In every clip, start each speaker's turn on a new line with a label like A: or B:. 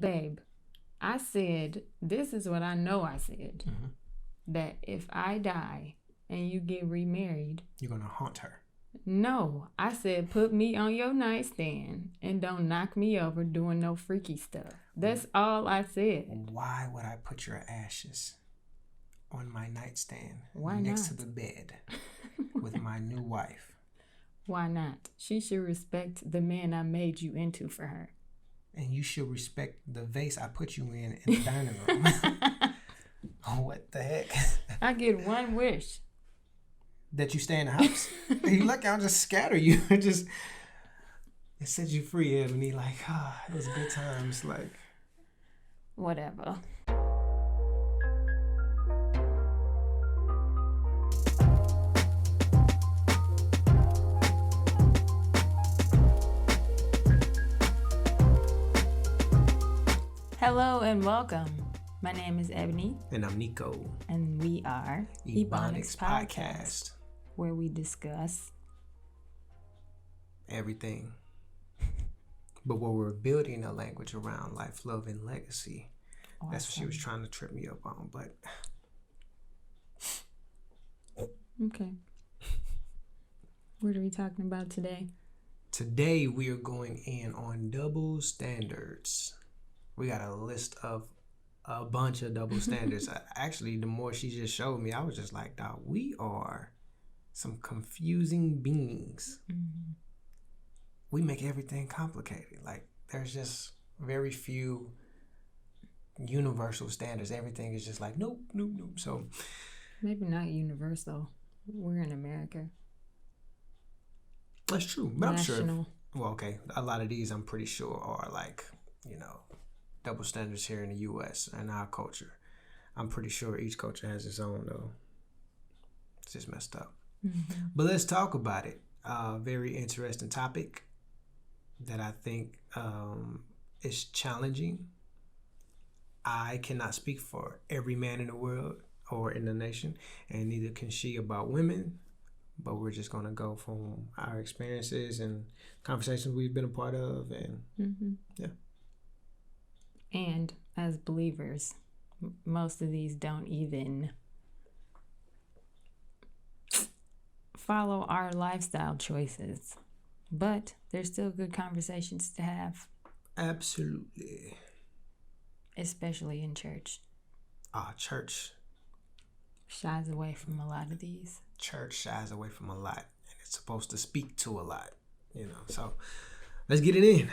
A: Babe, I said, this is what I know I said.
B: Mm-hmm.
A: That if I die and you get remarried,
B: you're going to haunt her.
A: No, I said put me on your nightstand and don't knock me over doing no freaky stuff. That's all I said.
B: Why would I put your ashes on my nightstand
A: not?
B: next to the bed with my new wife?
A: Why not? She should respect the man I made you into for her.
B: And you should respect the vase I put you in the dining room. Oh, what the heck?
A: I get one wish.
B: That you stay in the house. You lucky I'll just scatter you. It set you free, Ebony. Like, it was good times. Like,
A: whatever. Hello and welcome. My name is Ebony.
B: And I'm Nico.
A: And we are
B: EboNics Podcast,
A: where we discuss
B: everything. But where we're building a language around life, love, and legacy.
A: Awesome.
B: That's what she was trying to trip me up on, but...
A: Okay. What are we talking about today?
B: Today, we are going in on double standards. We got a list of a bunch of double standards. Actually, the more she just showed me, I was just like, dog, we are some confusing beings.
A: Mm-hmm.
B: We make everything complicated. Like, there's just very few universal standards. Everything is just like, nope. So
A: maybe not universal. We're in America.
B: That's true. But
A: National.
B: I'm sure. Well, okay. A lot of these I'm pretty sure are like, double standards here in the U.S. and our culture. I'm pretty sure each culture has its own, though. It's just messed up.
A: Mm-hmm.
B: But let's talk about it. Very interesting topic that I think is challenging. I cannot speak for every man in the world or in the nation, and neither can she about women. But we're just going to go from our experiences and conversations we've been a part of. And yeah.
A: And as believers, most of these don't even follow our lifestyle choices. But they're still good conversations to have.
B: Absolutely.
A: Especially in church.
B: Church
A: shies away from a lot of these.
B: Church shies away from a lot. And it's supposed to speak to a lot. So let's get it in.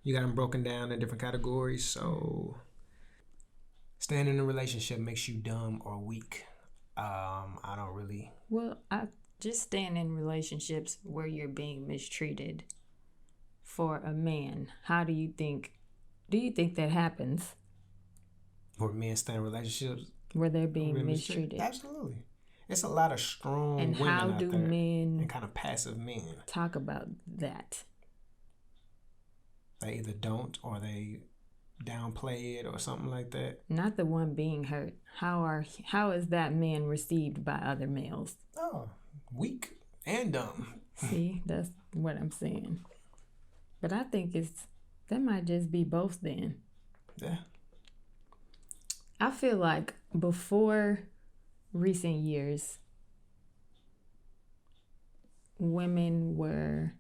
B: You got them broken down in different categories. So, staying in a relationship makes you dumb or weak. I don't really.
A: Well, I just staying in relationships where you're being mistreated for a man. How do you think? Do you think that happens?
B: Where men stay in relationships
A: where they're being mistreated?
B: Absolutely. It's a lot of strong
A: and
B: women
A: how
B: out
A: do
B: there
A: men
B: and kind of passive men
A: talk about that?
B: They either don't or they downplay it or something like that.
A: Not the one being hurt. How is that man received by other males?
B: Oh, weak and dumb.
A: See, that's what I'm saying. But I think that might just be both then.
B: Yeah.
A: I feel like before recent years, women were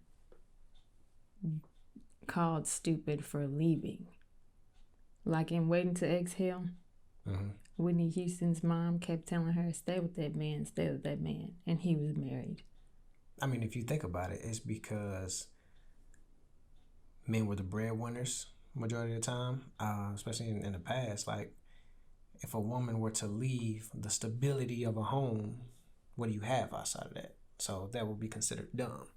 A: called stupid for leaving. Like in Waiting to Exhale, Whitney Houston's mom kept telling her, stay with that man, and he was married.
B: I mean, if you think about it, it's because men were the breadwinners majority of the time, especially in the past. Like, if a woman were to leave the stability of a home, what do you have outside of that? So that would be considered dumb.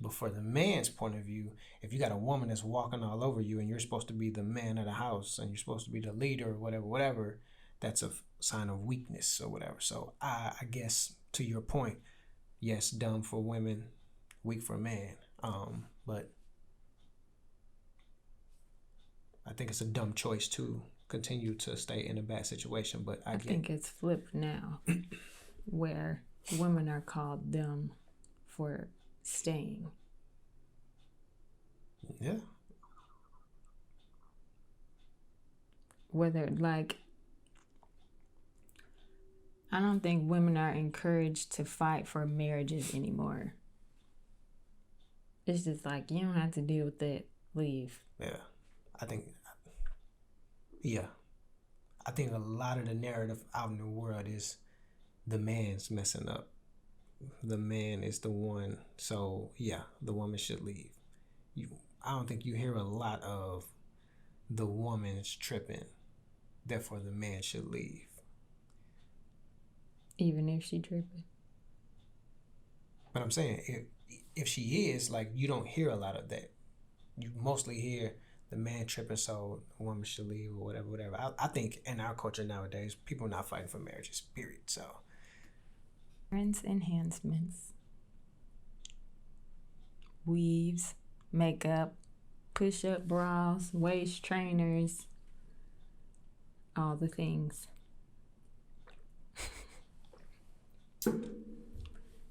B: But for the man's point of view, if you got a woman that's walking all over you and you're supposed to be the man of the house and you're supposed to be the leader or whatever, that's a sign of weakness or whatever. So I guess to your point, yes, dumb for women, weak for man. But I think it's a dumb choice to continue to stay in a bad situation. But I
A: think it's flipped now, where women are called dumb for staying.
B: Yeah.
A: whether, like, I don't think women are encouraged to fight for marriages anymore. It's just like, you don't have to deal with that. Leave.
B: Yeah. I think a lot of the narrative out in the world is the man's messing up. The man is the one. So, yeah, the woman should leave. I don't think you hear a lot of the woman's tripping, therefore the man should leave.
A: Even if she tripping.
B: But I'm saying, if she is, like, you don't hear a lot of that. You mostly hear the man tripping, so the woman should leave or whatever. I think in our culture nowadays, people are not fighting for marriages, period. So,
A: Appearance enhancements. Weaves, makeup, push-up bras, waist trainers, all the things.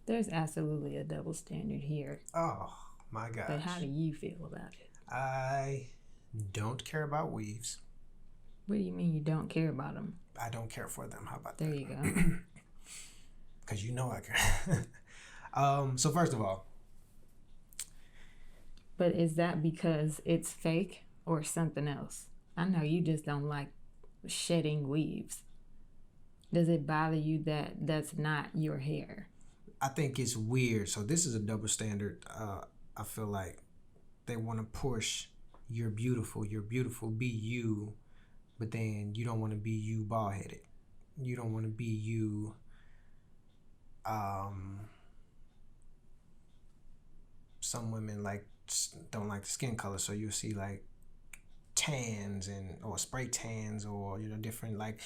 A: There's absolutely a double standard here.
B: Oh my gosh.
A: But how do you feel about it?
B: I don't care about weaves.
A: What do you mean you don't care about them?
B: I don't care for them. How about
A: there
B: that?
A: There you go.
B: Because you know I care. So first of all.
A: But is that because it's fake or something else? I know you just don't like shedding weaves. Does it bother you that that's not your hair?
B: I think it's weird. So this is a double standard. I feel like they want to push you're beautiful, be you, but then you don't want to be you bald-headed. You don't want to be you some women like don't like the skin color, so you'll see like tans or spray tans or different, like,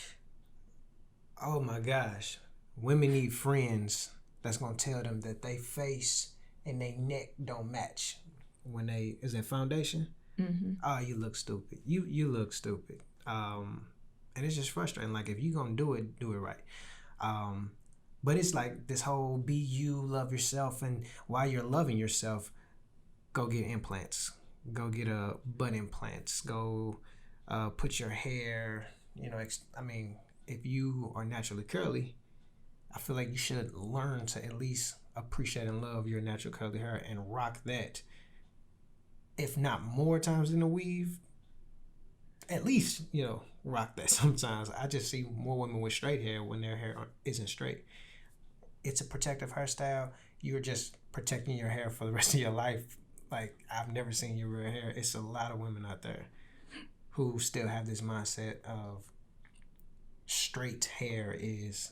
B: oh my gosh, women need friends that's gonna tell them that they face and they neck don't match when is that foundation? Mm-hmm. Oh, you look stupid. You look stupid. And it's just frustrating. Like, if you're gonna do it right. But it's like this whole be you, love yourself, and while you're loving yourself, go get implants. Go get butt implants. Go put your hair, if you are naturally curly, I feel like you should learn to at least appreciate and love your natural curly hair and rock that. If not more times than a weave, at least, rock that sometimes. I just see more women with straight hair when their hair isn't straight. It's a protective hairstyle. You're just protecting your hair for the rest of your life. Like, I've never seen you wear hair. It's a lot of women out there who still have this mindset of straight hair is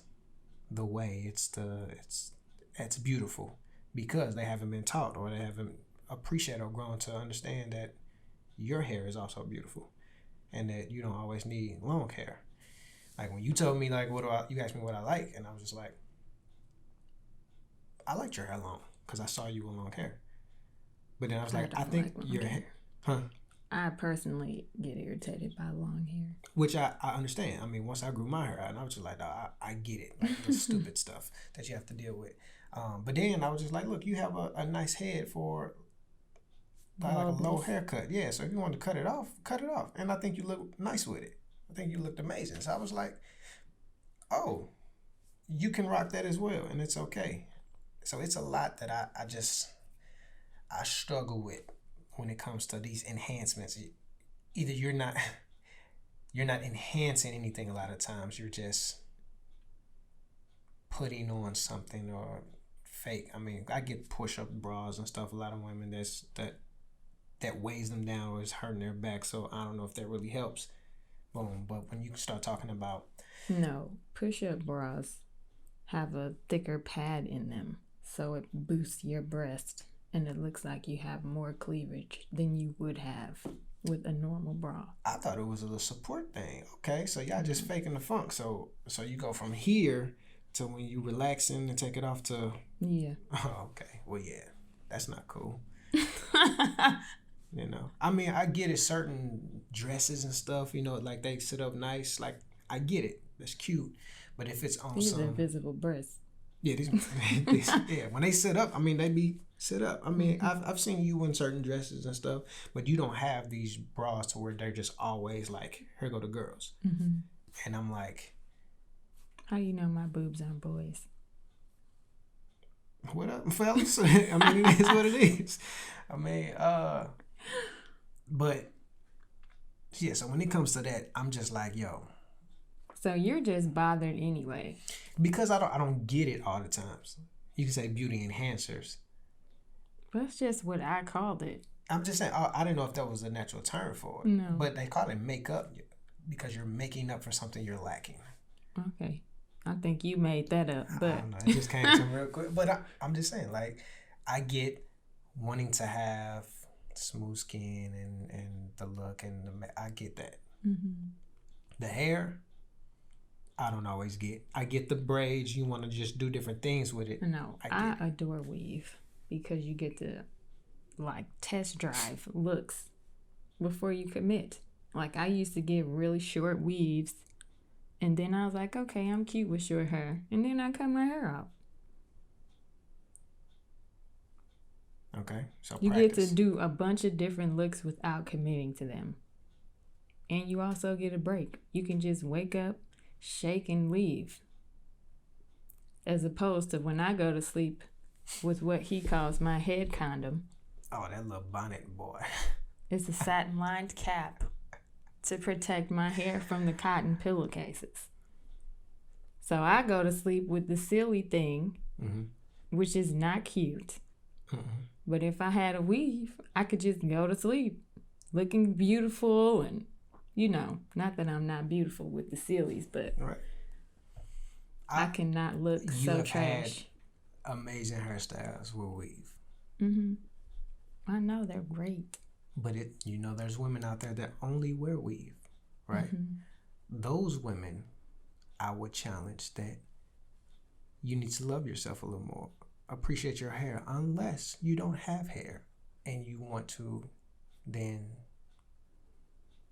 B: the way. It's beautiful because they haven't been taught or they haven't appreciated or grown to understand that your hair is also beautiful and that you don't always need long hair. Like, when you told me, like, you asked me what I like, and I was just like, I liked your hair long because I saw you with long hair. But then I was like, I think your hair. Huh?
A: I personally get irritated by long hair.
B: Which I understand. I mean, once I grew my hair out, and I was just like, I get it. Like, the stupid stuff that you have to deal with. But then I was just like, look, you have a nice head for like a low haircut. Yeah, so if you want to cut it off. And I think you look nice with it. I think you looked amazing. So I was like, oh, you can rock that as well, and it's okay. So it's a lot that I struggle with when it comes to these enhancements. Either you're not enhancing anything a lot of times, you're just putting on something or fake. I mean, I get push-up bras and stuff. A lot of women that weighs them down or is hurting their back, so I don't know if that really helps. Boom. But when you start talking about...
A: No, push-up bras have a thicker pad in them, so it boosts your breast. And it looks like you have more cleavage than you would have with a normal bra.
B: I thought it was a little support thing. Okay, so y'all just faking the funk. So you go from here to when you relaxing and take it off to...
A: Yeah.
B: Oh, okay. Well, yeah. That's not cool. I mean, I get it. Certain dresses and stuff, like they sit up nice. Like, I get it. That's cute. But if it's on
A: These are visible breasts.
B: Yeah, yeah. When they sit up, I mean, they be sit up. I mean, I've seen you in certain dresses and stuff, but you don't have these bras to where they're just always like, here go the girls.
A: Mm-hmm.
B: And I'm like,
A: how do you know my boobs aren't boys?
B: what up, fellas? I mean, it is what it is. I mean, but yeah. So when it comes to that, I'm just like, yo.
A: So you're just bothered anyway.
B: Because I don't get it all the times. You can say beauty enhancers.
A: That's just what I called it.
B: I'm just saying, I didn't know if that was a natural term for it.
A: No.
B: But they call it makeup because you're making up for something you're lacking.
A: Okay. I think you made that up. But
B: I don't know. It just came to me real quick. But I'm just saying, like, I get wanting to have smooth skin and the look and I get that.
A: Mm-hmm.
B: The hair, I don't always get. I get the braids. You want to just do different things with it.
A: No, I adore weave because you get to like test drive looks before you commit. Like I used to get really short weaves and then I was like, okay, I'm cute with short hair. And then I cut my hair off.
B: Okay, so
A: you
B: practice.
A: get to do a bunch of different looks without committing to them. And you also get a break. You can just wake up, shake and leave, as opposed to when I go to sleep with what he calls my head condom.
B: Oh, that little bonnet boy.
A: It's a satin lined cap to protect my hair from the cotton pillowcases. So I go to sleep with the silly thing, which is not cute. But if I had a weave, I could just go to sleep looking beautiful and not that I'm not beautiful with the sillies, but
B: right.
A: I cannot look so trash.
B: Had amazing hairstyles with weave.
A: I know they're great.
B: But there's women out there that only wear weave, right? Those women, I would challenge that you need to love yourself a little more. Appreciate your hair, unless you don't have hair and you want to then.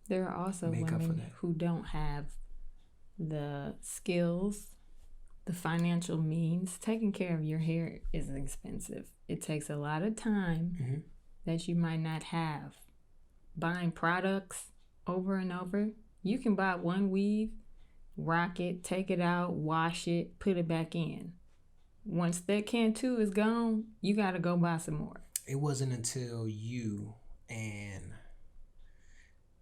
A: There are also women who don't have the skills, the financial means. Taking care of your hair is expensive. It takes a lot of time that you might not have. Buying products over and over. You can buy one weave, rock it, take it out, wash it, put it back in. Once that can too is gone, you got to go buy some more.
B: It wasn't until you and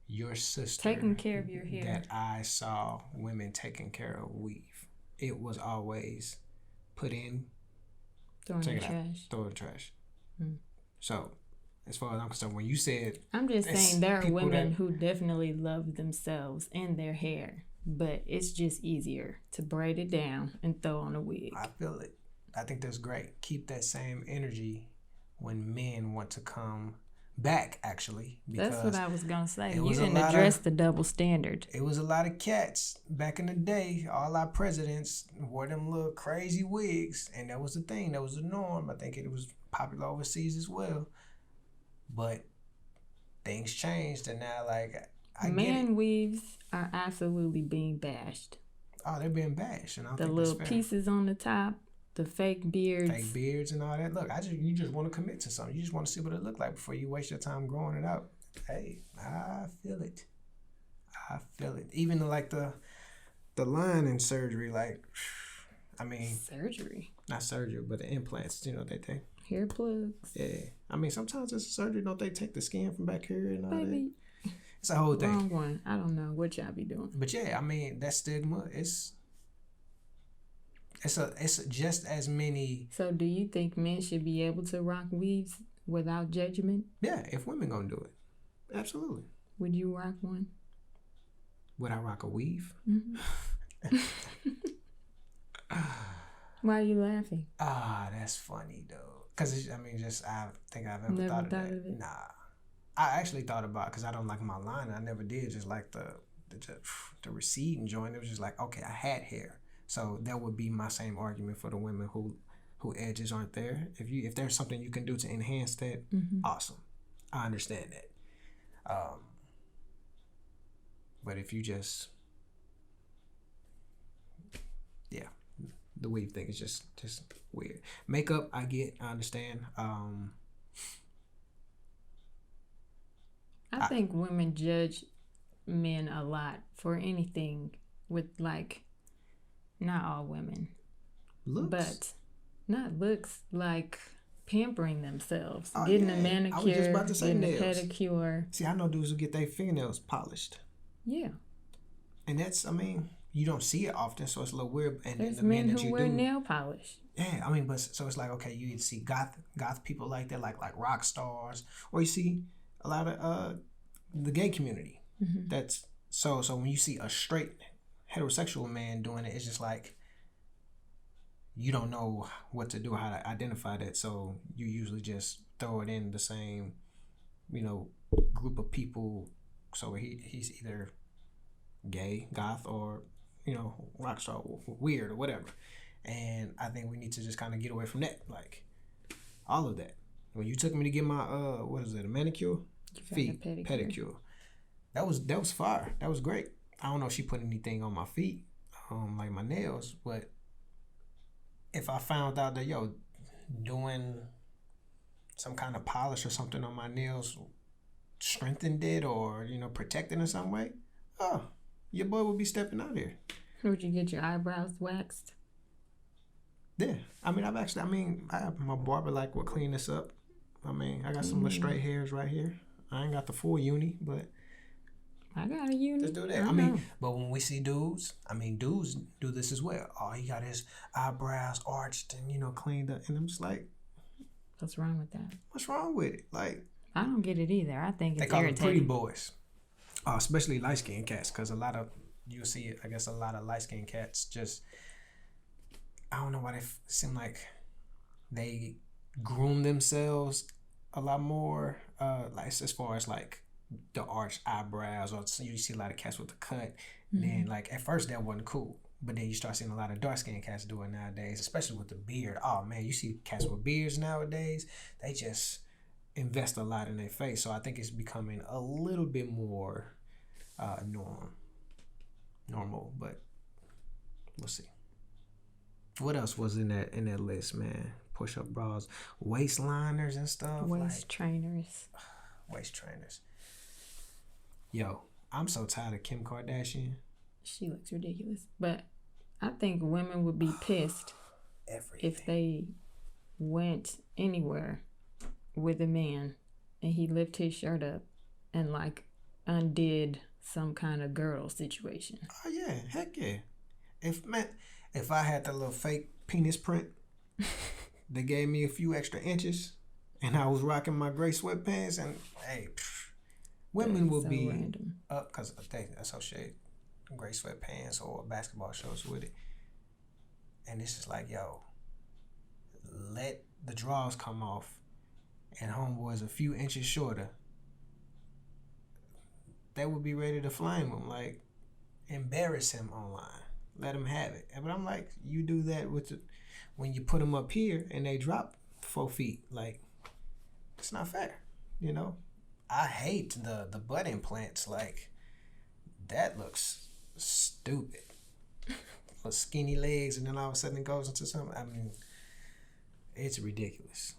B: your sister
A: taking care of your hair
B: that I saw women taking care of weave. It was always put in,
A: throw in the trash.
B: Throw in the trash. So, as far as I'm concerned, when you said,
A: I'm just saying there are women who definitely love themselves and their hair, but it's just easier to braid it down and throw on a wig.
B: I feel it. I think that's great. Keep that same energy when men want to come back, actually.
A: That's what I was going to say. You didn't address the double standard.
B: It was a lot of cats back in the day. All our presidents wore them little crazy wigs, and that was the thing. That was the norm. I think it was popular overseas as well. But things changed, and now, like,
A: Man weaves are absolutely being bashed.
B: Oh, they're being bashed. And I don't
A: the
B: think
A: little
B: that's fair.
A: Pieces on the top. The fake beards.
B: Fake beards and all that. Look, you just want to commit to something. You just want to see what it look like before you waste your time growing it out. Hey, I feel it. Even like the lining surgery, like, I mean.
A: Surgery?
B: Not surgery, but the implants, they take.
A: Hair plugs.
B: Yeah. I mean, sometimes it's a surgery. Don't they take the skin from back here and all
A: that?
B: It's a whole thing.
A: Wrong one. I don't know what y'all be doing.
B: But yeah, I mean, that stigma, it's just as many.
A: So do you think men should be able to rock weaves without judgment?
B: Yeah, if women gonna do it. Absolutely.
A: Would you rock one?
B: Would I rock a weave?
A: Why are you laughing?
B: That's funny though. Cause I think I've ever thought of it. Nah. I actually thought about it because I don't like my line. I never did just like the receding joint. It was just like, okay, I had hair. So that would be my same argument for the women who edges aren't there. If there's something you can do to enhance that, awesome. I understand that. But if you just, the weave thing is just weird. Makeup, I understand.
A: I think women judge men a lot for anything with, like, not all women,
B: looks,
A: but not looks, like pampering themselves,
B: oh,
A: getting
B: yeah.
A: a manicure,
B: I was just about to say
A: getting
B: nails.
A: a pedicure.
B: See, I know dudes who get their fingernails polished.
A: Yeah.
B: And that's, I mean, you don't see it often, so it's a little weird. And
A: there's
B: the
A: men
B: men
A: who wear nail polish.
B: Yeah, I mean, but so it's like, okay, you see goth people like that, like rock stars, or you see a lot of the gay community.
A: Mm-hmm.
B: That's so when you see a straight heterosexual man doing it, it's just like you don't know what to do, how to identify that. So you usually just throw it in the same, group of people. So he's either gay, goth, or rock star, weird, or whatever. And I think we need to just kind of get away from that, like all of that. When you took me to get my what is it, a manicure, feet pedicure. That was fire. That was great. I don't know if she put anything on my feet, like my nails, but if I found out that doing some kind of polish or something on my nails strengthened it or protected in some way, your boy would be stepping out here.
A: Would you get your eyebrows waxed?
B: Yeah, I mean, I have my barber will clean this up. I mean, I got some little straight hairs right here. I ain't got the full uni, but
A: I got a uni.
B: Let's do that. I mean, but when we see dudes, dudes do this as well. Oh, he got his eyebrows arched and cleaned up, and I'm just like,
A: what's wrong with that?
B: What's wrong with it? Like,
A: I don't get it either. I think it's
B: they call
A: irritating.
B: them pretty boys, especially light skinned cats, because you'll see it. I guess a lot of light skinned cats just, I don't know why they seem like they groom themselves a lot more, like as far as like the arched eyebrows, or you see a lot of cats with the cut. Mm-hmm. Then like at first that wasn't cool, but then you start seeing a lot of dark skinned cats do it nowadays, especially with the beard. Oh man, you see cats with beards nowadays, they just invest a lot in their face. So I think it's becoming a little bit more normal, but we'll see. What else was in that list, man? Push-up bras, waistliners and stuff.
A: Waist trainers.
B: Waist trainers. Yo, I'm so tired of Kim Kardashian.
A: She looks ridiculous. But I think women would be pissed if they went anywhere with a man and he lifted his shirt up and like undid some kind of girl situation.
B: Oh yeah, heck yeah. If I had that little fake penis print, they gave me a few extra inches, and I was rocking my gray sweatpants, and hey, women will be random. Up because they associate gray sweatpants or basketball shorts with it, and it's just like, yo, let the drawers come off, and homeboy's a few inches shorter. They would be ready to flame him, like embarrass him online. Let him have it. But I'm like, you do that when you put them up here and they drop 4 feet. Like, it's not fair, I hate the butt implants. Like, that looks stupid. With skinny legs, and then all of a sudden it goes into something. I mean, it's ridiculous.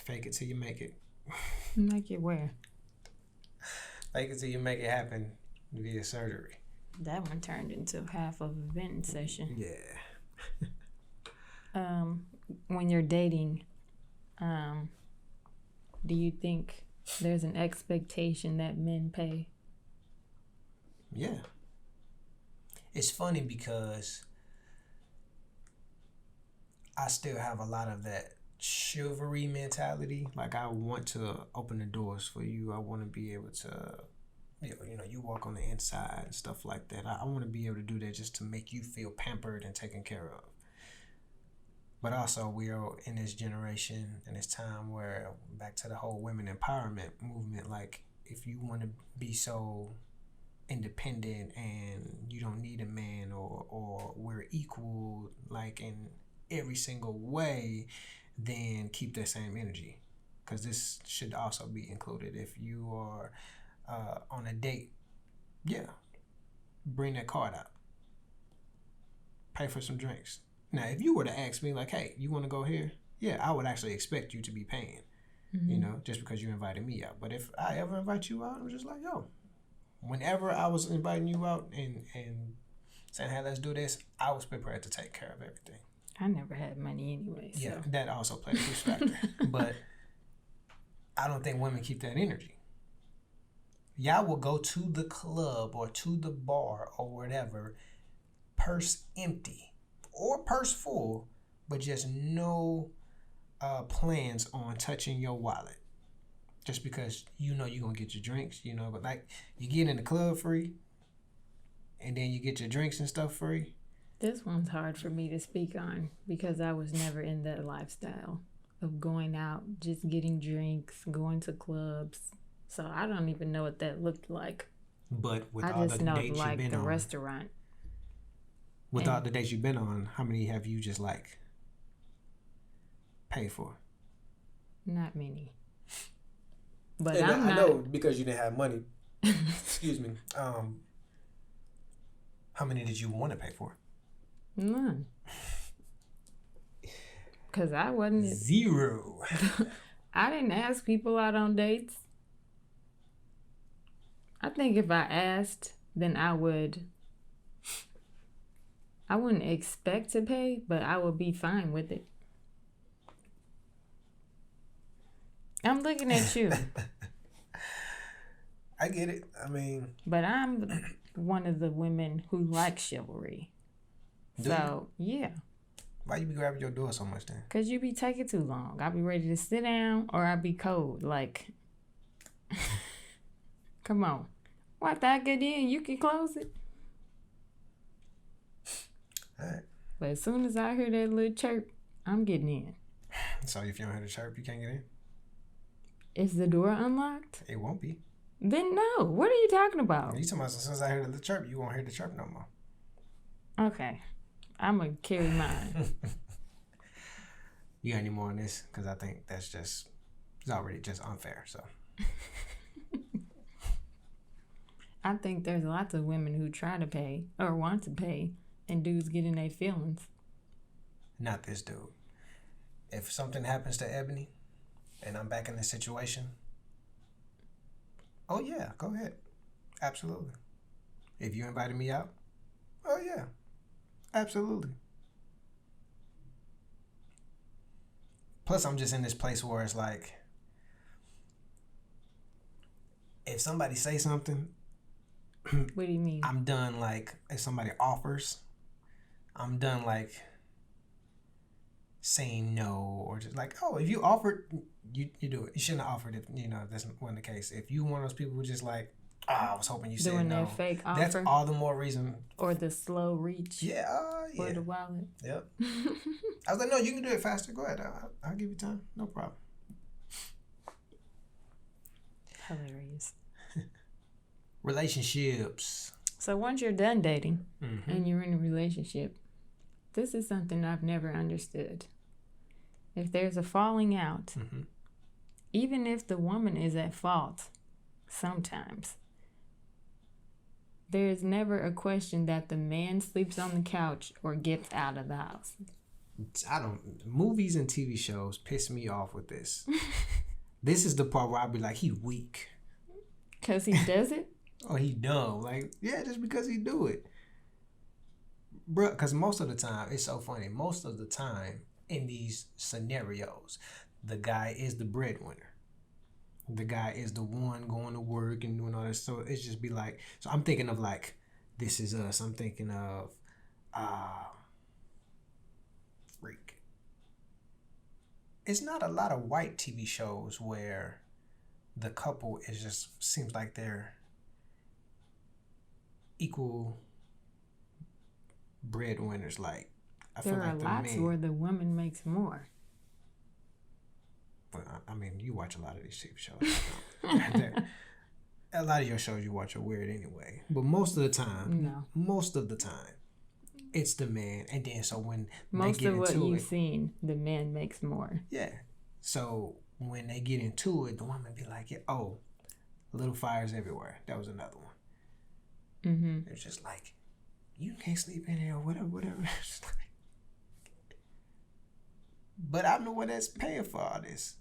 B: Fake it till you make it.
A: Make it where?
B: Fake it till you make it happen via surgery.
A: That one turned into half of a venting session.
B: Yeah.
A: When you're dating, do you think there's an expectation that men pay?
B: Yeah. It's funny because I still have a lot of that chivalry mentality. Like, I want to open the doors for you. I want to be able to, you walk on the inside and stuff like that. I want to be able to do that just to make you feel pampered and taken care of. But also, we are in this generation and this time where, back to the whole women empowerment movement, like, if you want to be so independent and you don't need a man, or we're equal, like, in every single way, then keep that same energy, because this should also be included. If you are on a date, bring that card out. pay for some drinks. Now, if you were to ask me, like, hey, you want to go here? Yeah, I would actually expect you to be paying, you know, just because you invited me out. But if I ever invite you out, I'm just like, yo, whenever I was inviting you out and saying, hey, let's do this, I was prepared to take care of everything.
A: I never had money anyway. So.
B: Yeah, that also plays a huge factor. But I don't think women keep that energy. Y'all will go to the club or to the bar or whatever, purse empty or purse full, but just no plans on touching your wallet. Just because you know you're going to get your drinks, you know, but like you get in the club free and then you get your drinks and stuff free.
A: This one's hard for me to speak on because I was never in that lifestyle of going out, just getting drinks, going to clubs. So I don't even know what that looked like.
B: But with
A: I
B: all
A: just
B: the
A: know
B: dates
A: like
B: you've been
A: the
B: on,
A: restaurant.
B: with all the dates you've been on, how many have you just like paid for?
A: Not many. But
B: And
A: I
B: know because you didn't have money. Excuse me. How many did you want to pay for?
A: None. Because I wasn't.
B: Zero.
A: I didn't ask people out on dates. I think if I asked, then I wouldn't expect to pay, but I would be fine with it. I'm looking at you.
B: I get it. I mean,
A: but I'm one of the women who like chivalry. So, yeah.
B: Why you be grabbing your door so much then?
A: Because you be taking too long. I be ready to sit down or I be cold. Like, come on. After I get in, you can close it.
B: All right.
A: But as soon as I hear that little chirp, I'm getting in.
B: So if you don't hear the chirp, you can't get in?
A: Is the door unlocked?
B: It won't be.
A: Then no. What are you talking about?
B: You talking about as soon as I hear the chirp, you won't hear the chirp no more.
A: Okay. I'm going to carry mine.
B: You got any more on this? Because I think that's just, it's already just unfair, so.
A: I think there's lots of women who try to pay or want to pay and dudes get in their feelings.
B: Not this dude. If something happens to Ebony and I'm back in this situation, oh yeah, go ahead. Absolutely. If you invited me out, oh yeah, absolutely. Plus, I'm just in this place where it's like, if somebody say something,
A: what do you mean?
B: I'm done. Like, if somebody offers, I'm done. Like, saying no or just like, oh, if you offered, you do it. You shouldn't have offered if that's wasn't the case. If you one of those people who just like, I was hoping you said no.
A: Doing that fake offer.
B: That's all the more reason.
A: Or the slow reach.
B: Yeah.
A: Or the wallet.
B: Yep. I was like, no, you can do it faster. Go ahead. I'll give you time. No problem.
A: Hilarious.
B: Relationships.
A: So once you're done dating and you're in a relationship, this is something I've never understood. If there's a falling out, even if the woman is at fault, sometimes, there's never a question that the man sleeps on the couch or gets out of the house.
B: Movies and TV shows piss me off with this. This is the part where I'll be like, he weak.
A: Because he does it?
B: Or he dumb. Like, yeah, just because he do it. Bruh, because most of the time, it's so funny. Most of the time in these scenarios, the guy is the breadwinner. The guy is the one going to work and doing all this. So it's just be like, so I'm thinking of like, This Is Us. I'm thinking of, it's not a lot of white TV shows where the couple is just, seems like they're equal breadwinners. Like, I
A: there
B: feel like
A: are lots where the woman makes more.
B: But I mean, you watch a lot of these TV shows. A lot of your shows you watch are weird anyway. But most of the time, it's the man. And then so when
A: most
B: they get
A: of what
B: into
A: you've seen, the man makes more.
B: Yeah. So when they get into it, the woman be like, yeah, oh, little fires everywhere. That was another one. It's just like, you can't sleep in here or whatever. But I'm the one that's paying for all this.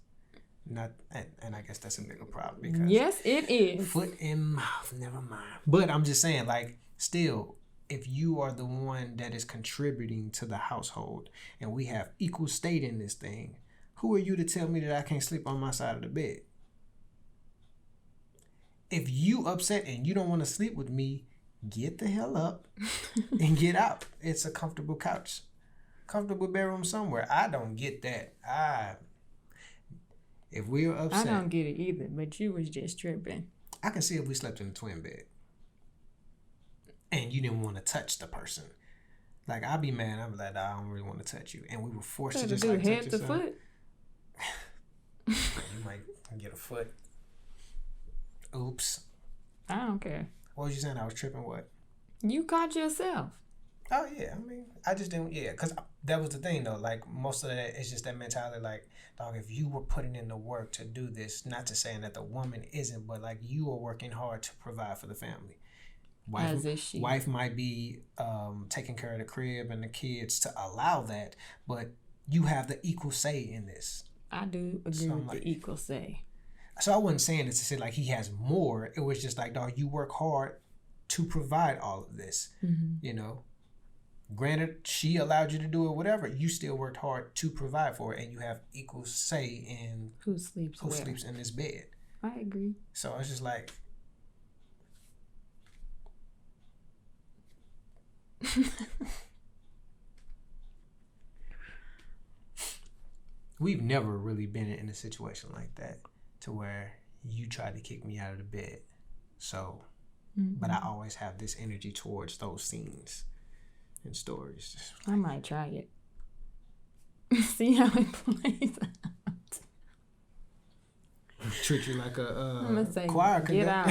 B: Not, and I guess that's a bigger problem because
A: yes, it is.
B: Foot in mouth, never mind. But I'm just saying, like, still, if you are the one that is contributing to the household and we have equal stake in this thing, who are you to tell me that I can't sleep on my side of the bed? If you upset and you don't want to sleep with me, get the hell up and get out. It's a comfortable couch, comfortable bedroom somewhere. I don't get that. If we're upset,
A: I don't get it either, but you was just tripping.
B: I can see if we slept in a twin bed and you didn't want to touch the person. Like, I'd be mad. I'd be like, I don't really want to touch you. And we were forced to just
A: do
B: like
A: head
B: touch
A: to
B: yourself.
A: foot.
B: You might get a foot. Oops.
A: I don't care.
B: What was you saying? I was tripping what?
A: You caught yourself.
B: Oh, yeah. I mean, I just didn't, because that was the thing, though. Like, most of that is just that mentality, like, dog, if you were putting in the work to do this, not to saying that the woman isn't, but, like, you are working hard to provide for the family.
A: As is she.
B: Wife might be taking care of the crib and the kids to allow that, but you have the equal say in this.
A: I do agree with the equal say.
B: So I wasn't saying this to say, like, he has more. It was just like, dog, you work hard to provide all of this, you know. Granted, she allowed you to do it, whatever. You still worked hard to provide for it, and you have equal say in
A: who sleeps
B: in this bed.
A: I agree.
B: So it's just like, we've never really been in a situation like that to where you tried to kick me out of the bed. So, but I always have this energy towards those scenes and stories.
A: I might try it. See how it plays out.
B: Treat you like a
A: I'm gonna say,
B: choir
A: get out.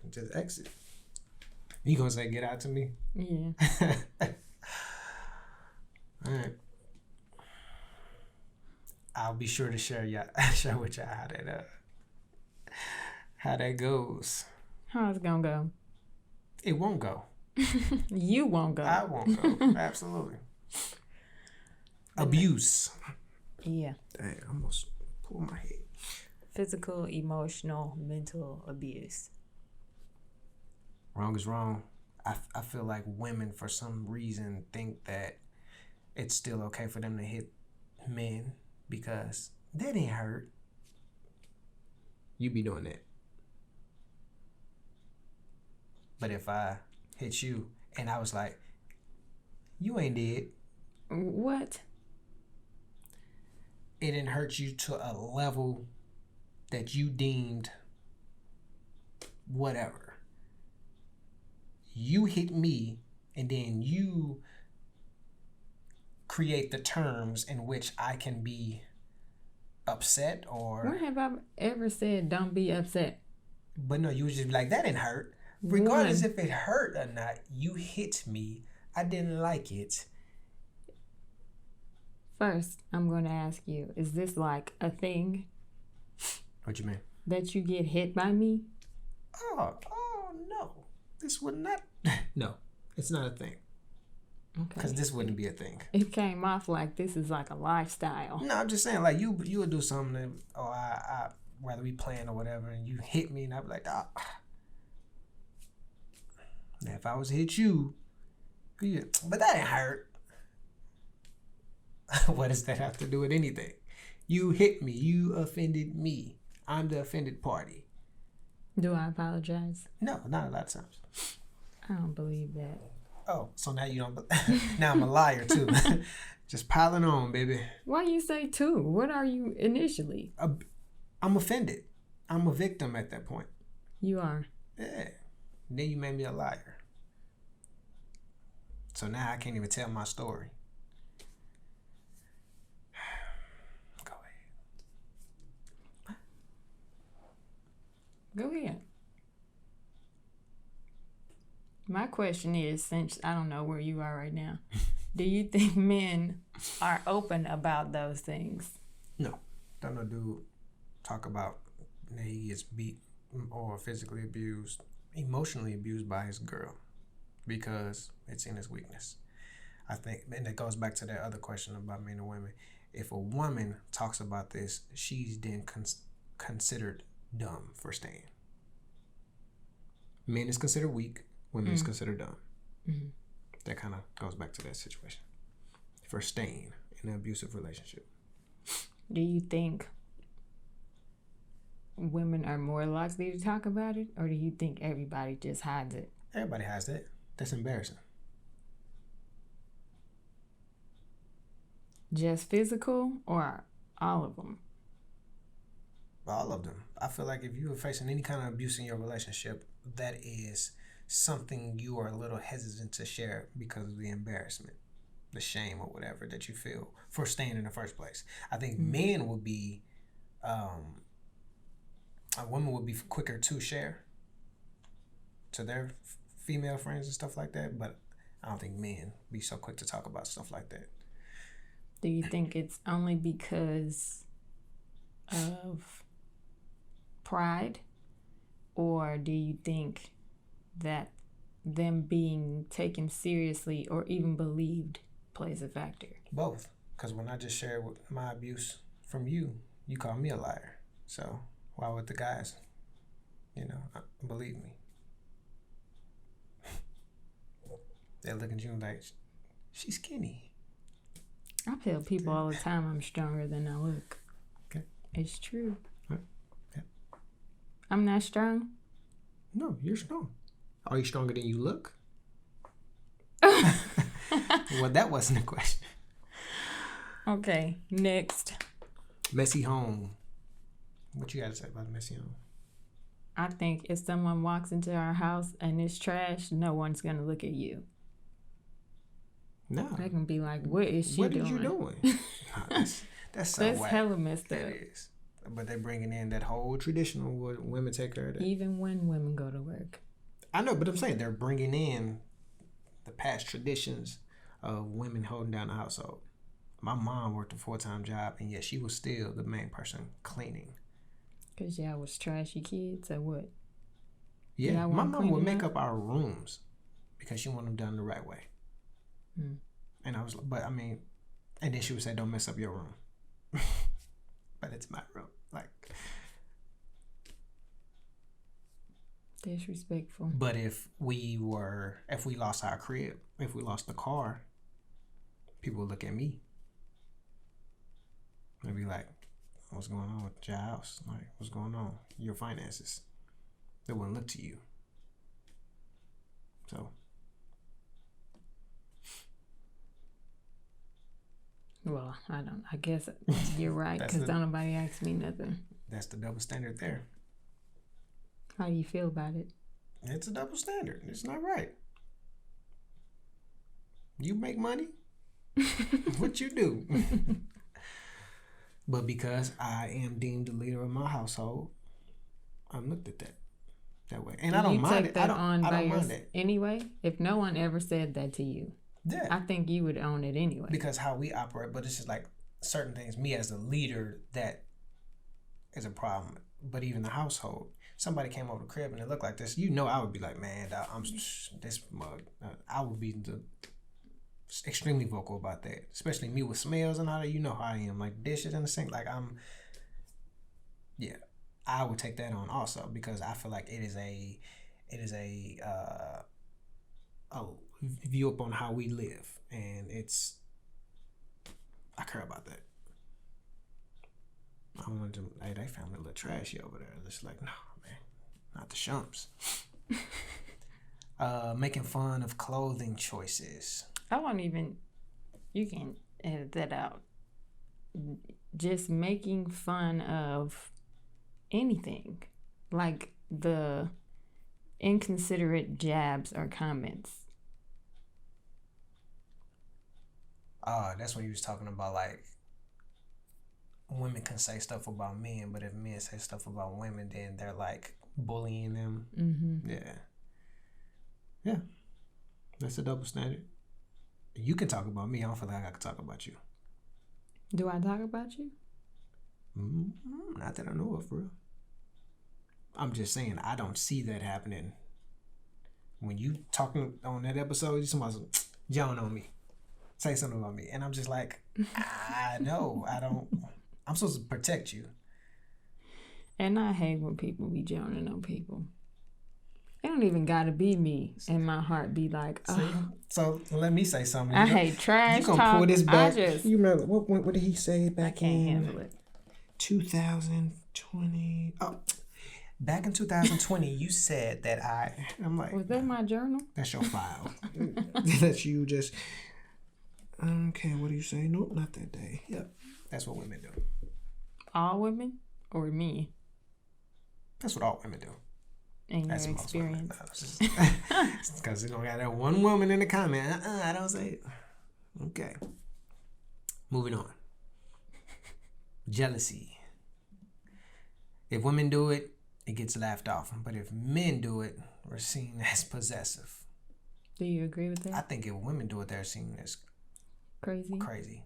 B: Just exit. You gonna say get out to me?
A: Yeah.
B: All right. I'll be sure to share with y'all how that goes.
A: How's it gonna go?
B: It won't go.
A: You won't go.
B: I won't go. Absolutely. Abuse.
A: Yeah.
B: Dang, I almost pulled my head.
A: Physical, emotional, mental abuse.
B: Wrong is wrong. I feel like women, for some reason, think that it's still okay for them to hit men because that ain't hurt. You be doing that. But if I hit you and I was like, you ain't dead.
A: What?
B: It didn't hurt you to a level that you deemed whatever. You hit me and then you create the terms in which I can be upset or...
A: When have I ever said don't be upset?
B: But no, you would just be like, that didn't hurt. Regardless if it hurt or not, you hit me. I didn't like it.
A: First, I'm going to ask you, is this like a thing?
B: What you mean?
A: That you get hit by me?
B: Oh, no. This would not... No, it's not a thing.
A: Okay.
B: Because this wouldn't be a thing.
A: It came off like this is like a lifestyle.
B: No, I'm just saying, like, you would do something that, I whether we playing or whatever, and you hit me, and I'd be like, ah. Now, if I was to hit you, but that ain't hurt. What does that have to do with anything? You hit me. You offended me. I'm the offended party.
A: Do I apologize?
B: No, not a lot of times.
A: I don't believe that.
B: Oh, so now you don't. Now I'm a liar too. Just piling on, baby.
A: Why you say two? What are you initially?
B: I'm offended. I'm a victim at that point.
A: You are.
B: Yeah. Then you made me a liar. So now I can't even tell my story. Go ahead.
A: Go ahead. My question is, since I don't know where you are right now, do you think men are open about those things?
B: No. Don't no dude talk about that he gets beat or physically abused emotionally abused by his girl because it's in his weakness. I think, and it goes back to that other question about men and women. If a woman talks about this, she's then considered dumb for staying. Men is considered weak, women is considered dumb. Mm-hmm. That kind of goes back to that situation for staying in an abusive relationship.
A: Do you think women are more likely to talk about it, or do you think everybody just hides it?
B: Everybody hides that. That's embarrassing.
A: Just physical or all of them?
B: All of them. I feel like if you are facing any kind of abuse in your relationship, that is something you are a little hesitant to share because of the embarrassment, the shame or whatever that you feel for staying in the first place. I think men would be, a woman would be quicker to share to their female friends and stuff like that, but I don't think men be so quick to talk about stuff like that.
A: Do you think it's only because of pride, or do you think that them being taken seriously or even believed plays a factor?
B: Both. Because when I just shared my abuse from you, you called me a liar. So why would the guys, believe me? They're looking at you like, she's skinny.
A: I tell people all the time I'm stronger than I look.
B: Okay.
A: It's true.
B: Right. Yeah.
A: I'm not strong?
B: No, you're strong. Are you stronger than you look? Well, that wasn't a question.
A: Okay, next.
B: Messy home. What you got to say about a messy home?
A: I think if someone walks into our house and it's trash, no one's going to look at you.
B: No.
A: They can be like, what is she doing?
B: What are you doing? That's so
A: That's
B: whack.
A: hella messed up.
B: That is. But they're bringing in that whole traditional what women take care of that.
A: Even when women go to work.
B: I know, but I'm saying they're bringing in the past traditions of women holding down the household. My mom worked a full-time job, and yet she was still the main person cleaning. Because
A: y'all was trashy kids or what?
B: Yeah, my mom would make up our rooms because she wanted them done the right way. And I was, and then she would say, don't mess up your room. But it's my room. Like,
A: disrespectful.
B: But if we lost our crib, if we lost the car, people would look at me. They'd be like, what's going on with your house? Like, what's going on? Your finances. They wouldn't look to you. So.
A: Well, I guess you're right, because don't nobody ask me nothing.
B: That's the double standard there.
A: How do you feel about it?
B: It's a double standard. It's not right. You make money. What you do? But because I am deemed the leader of my household, I'm looked at that way. And I don't mind it. I don't mind it.
A: Anyway, if no one ever said that to you,
B: yeah,
A: I think you would own it anyway.
B: Because how we operate, but it's just like certain things, me as the leader, that is a problem. But even the household, somebody came over the crib and it looked like this, I would be like, man, I'm this mug. I would be extremely vocal about that, especially me with smells and all that. You know how I am, like dishes in the sink. Like I would take that on also, because I feel like it is a view upon how we live, and I care about that. I want to, hey, they found a little trashy over there. It's like, no, man, not the shumps. Making fun of clothing choices.
A: You can edit that out. Just making fun of anything, like the inconsiderate jabs or comments.
B: That's when you was talking about, like, women can say stuff about men, but if men say stuff about women, then they're like bullying them. Mm-hmm. Yeah, that's a double standard. You can talk about me. I don't feel like I can talk about you.
A: Do I talk about you?
B: Not that I know of, bro. I'm just saying I don't see that happening when you talking on that episode, somebody's John on me. Say something about me. And I'm just like, no, I don't. I'm supposed to protect you.
A: And I hate when people be joning on people. It don't even gotta be me. And my heart be like, oh.
B: So let me say something.
A: I hate trash talk. You gonna
B: pull this back.
A: You
B: remember, what did he say back
A: I can't handle it.
B: 2020. Oh, back in 2020, you said that I'm like.
A: Was that my journal?
B: That's your file. That's you just. Okay, what do you say? Nope, not that day. Yep. That's what women do.
A: All women or me?
B: That's what all women do.
A: In your experience.
B: Because you don't got that one woman in the comment. I don't say it. Okay. Moving on. Jealousy. If women do it, it gets laughed off. But if men do it, we're seen as possessive.
A: Do you agree with that?
B: I think if women do it, they're seen as crazy.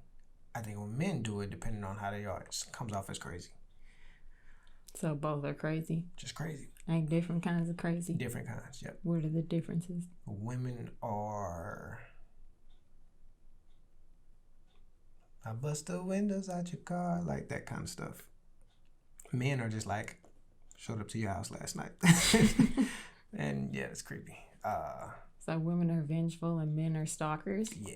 B: I think when men do it, depending on how they are, it comes off as crazy.
A: So both are crazy?
B: Just crazy.
A: Like different kinds of crazy?
B: Different kinds, yep.
A: What are the differences?
B: Women are... I bust the windows out your car, like that kind of stuff. Men are just like, showed up to your house last night. And yeah, it's creepy.
A: So women are vengeful and men are stalkers?
B: Yeah.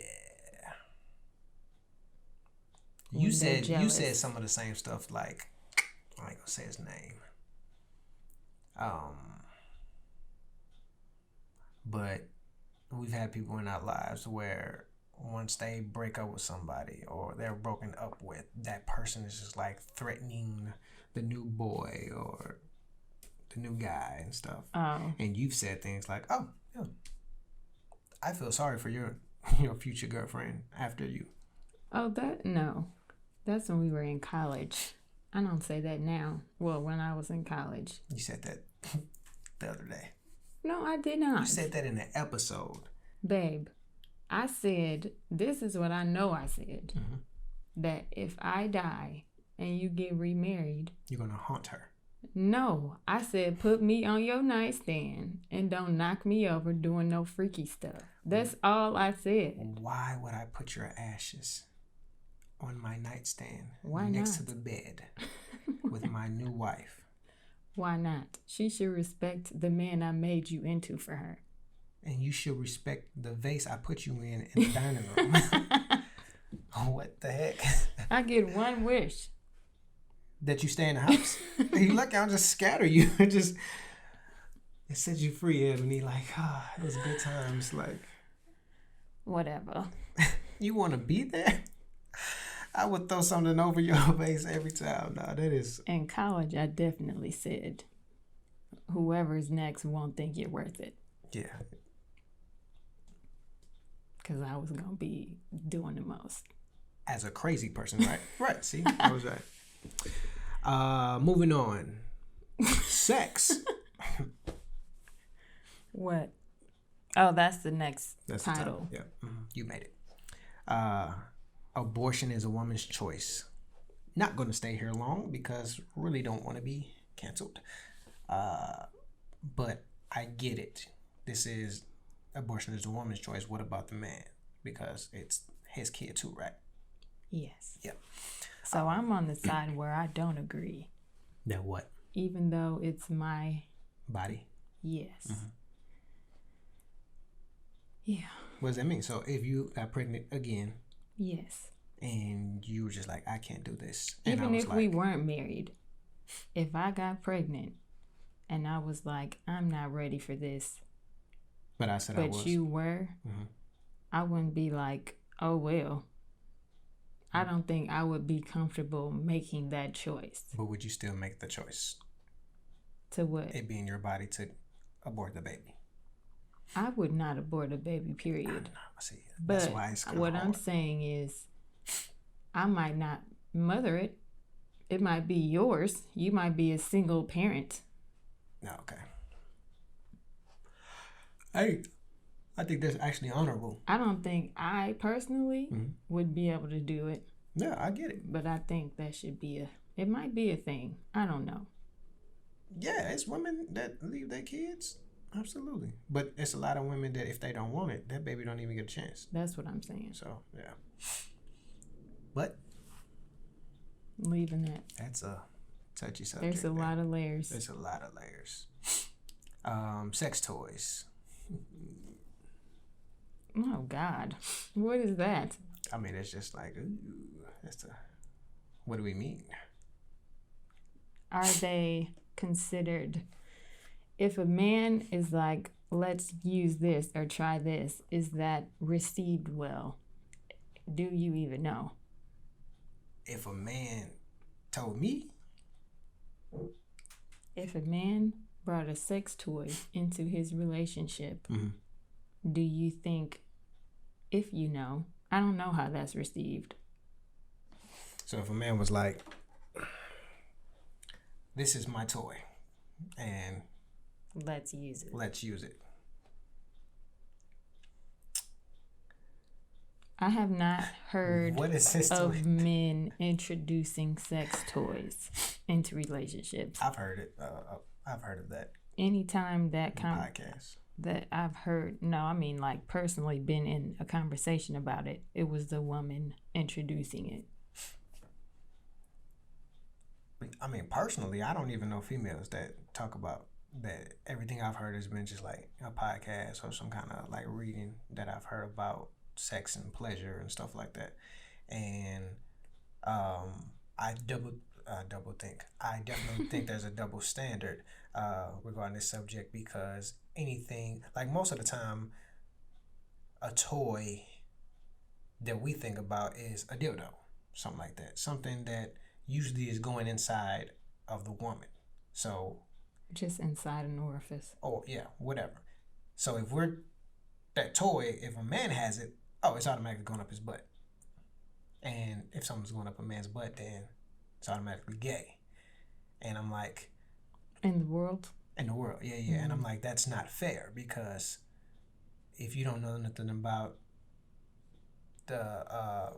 B: You said some of the same stuff, like, I ain't gonna say his name. But we've had people in our lives where once they break up with somebody or they're broken up with, that person is just like threatening the new boy or the new guy and stuff.
A: Oh.
B: And you've said things like, oh, yeah, I feel sorry for your future girlfriend after you.
A: Oh, no. That's when we were in college. I don't say that now. Well, when I was in college.
B: You said that the other day.
A: No, I did not.
B: You said that in an episode.
A: Babe, I said, this is what I know I said.
B: Mm-hmm.
A: That if I die and you get remarried.
B: You're going to haunt her.
A: No, I said put me on your nightstand and don't knock me over doing no freaky stuff. That's all I said.
B: Why would I put your ashes on my nightstand
A: not?
B: Next to the bed with my new wife?
A: Why not? She should respect the man I made you into for her.
B: And you should respect the vase I put you in the dining room. What the heck?
A: I get one wish.
B: That you stay in the house. You lucky I'll just scatter you. It set you free, Ebony. Like, it was good times. Like,
A: whatever.
B: You want to be there? I would throw something over your face every time. No, that is...
A: In college, I definitely said, whoever's next won't think you're worth it.
B: Yeah.
A: Because I was going to be doing the most.
B: As a crazy person, right? Right, see? I was right. Moving on. Sex.
A: What? Oh, that's the next title.
B: Yeah, you made it. Abortion is a woman's choice. Not going to stay here long because really don't want to be canceled. But I get it. Abortion is a woman's choice. What about the man? Because it's his kid too, right?
A: Yes.
B: Yep.
A: So I'm on the side where I don't agree.
B: That what?
A: Even though it's my
B: body?
A: Yes.
B: Mm-hmm.
A: Yeah.
B: What does that mean? So if you got pregnant again.
A: Yes.
B: And you were just like, I can't do this.
A: Even if we weren't married, if I got pregnant and I was like, I'm not ready for this.
B: But I said I was.
A: But you were.
B: Mm-hmm.
A: I wouldn't be like, oh, well. I don't think I would be comfortable making that choice.
B: But would you still make the choice?
A: To what?
B: It being your body to abort the baby.
A: I would not abort a baby, period.
B: I know, see. That's
A: but
B: why it's
A: what I'm saying is, I might not mother it. It might be yours. You might be a single parent.
B: No, okay. Hey, I think that's actually honorable.
A: I don't think I personally would be able to do it.
B: Yeah, I get it.
A: But I think that should be it might be a thing. I don't know.
B: Yeah, it's women that leave their kids Absolutely. But it's a lot of women that if they don't want it, that baby don't even get a chance.
A: That's what I'm saying.
B: So, yeah. But
A: leaving that.
B: That's a touchy subject.
A: There's a lot of layers.
B: There's a lot of layers. Sex toys.
A: Oh, God. What is that?
B: I mean, it's just like, ooh, what do we mean?
A: Are they considered, if a man is like, let's use this or try this, is that received well? Do you even know?
B: If a man told me?
A: If a man brought a sex toy into his relationship, do you think, if you know, I don't know how that's received.
B: So if a man was like, this is my toy, and
A: let's use it. I have not heard
B: what is this
A: of men introducing sex toys into relationships.
B: I've heard it. I've heard of that.
A: Anytime that
B: podcast
A: that I've heard, no, I mean like personally been in a conversation about it, it was the woman introducing it.
B: I mean, personally, I don't even know females that talk about that. Everything I've heard has been just like a podcast or some kind of like reading that I've heard about sex and pleasure and stuff like that. And I definitely think there's a double standard regarding this subject, because anything, like most of the time, a toy that we think about is a dildo, something like that, something that usually is going inside of the woman. So
A: just inside an orifice.
B: Oh yeah, whatever. So if we're that toy, if a man has it, it's automatically going up his butt. And if something's going up a man's butt, then it's automatically gay. And I'm like,
A: in the world,
B: yeah. Mm-hmm. And I'm like, that's not fair, because if you don't know nothing about the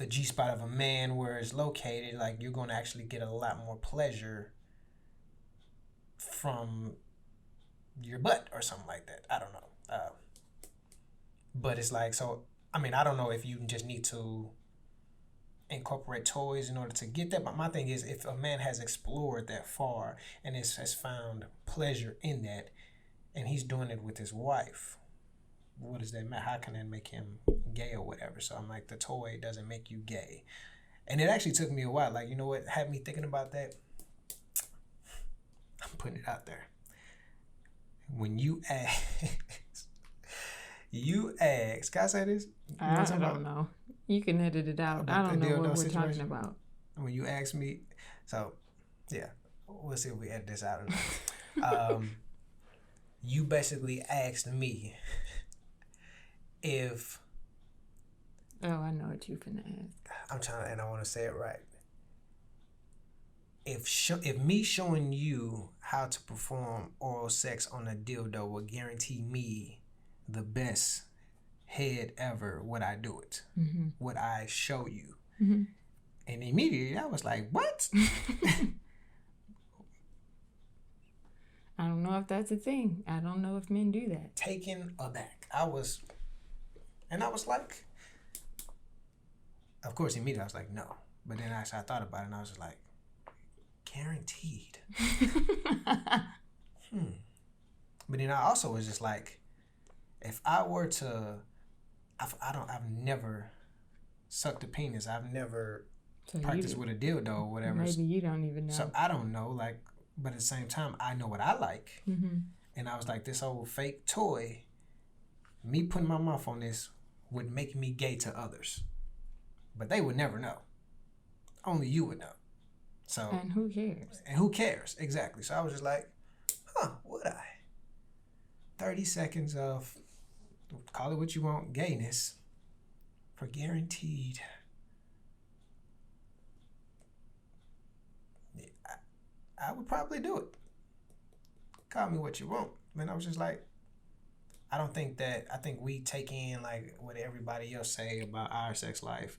B: G-spot of a man, where it's located, like, you're going to actually get a lot more pleasure from your butt or something like that. I don't know. But it's like, so, I mean, I don't know if you just need to incorporate toys in order to get that. But my thing is, if a man has explored that far and has found pleasure in that, and he's doing it with his wife, what does that matter? How can that make him gay or whatever? So I'm like, the toy doesn't make you gay. And it actually took me a while. Like, you know what had me thinking about that? I'm putting it out there. When you ask, can I say this?
A: I don't know. You can edit it out. I don't know what we're talking about.
B: When you ask me, so yeah, we'll see if we edit this out or not. You basically asked me if.
A: Oh, I know what you're finna ask.
B: I'm trying, and I want to say it right. If me showing you how to perform oral sex on a dildo will guarantee me the best head ever, would I do it? Mm-hmm. Would I show you? Mm-hmm. And immediately I was like, what?
A: I don't know if that's a thing. I don't know if men do that.
B: Taken aback. I was like, of course, immediately I was like, no. But then I thought about it, and I was just like, guaranteed. But then I also was just like, if I were to, I've never sucked a penis. I've never practiced with a dildo or whatever.
A: Maybe you don't even know.
B: So I don't know, like, but at the same time, I know what I like. Mm-hmm. And I was like, this old fake toy, me putting my mouth on this would make me gay to others. But they would never know. Only you would know. So,
A: and who cares?
B: And who cares? Exactly. So I was just like, would I? 30 seconds of, call it what you want, gayness for guaranteed. I would probably do it. Call me what you want. Man, I was just like, I think we take in like what everybody else say about our sex life.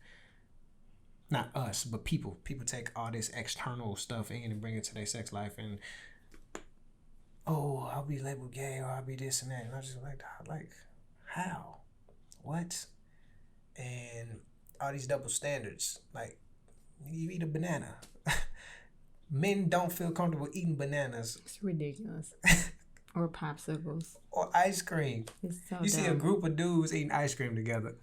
B: Not us, but people. People take all this external stuff in and bring it to their sex life, and oh, I'll be labeled gay or I'll be this and that. And I was just like, how? What? And all these double standards. Like, you eat a banana. Men don't feel comfortable eating bananas.
A: It's ridiculous. Or popsicles.
B: Or ice cream.
A: It's so
B: you see a group of dudes eating ice cream together.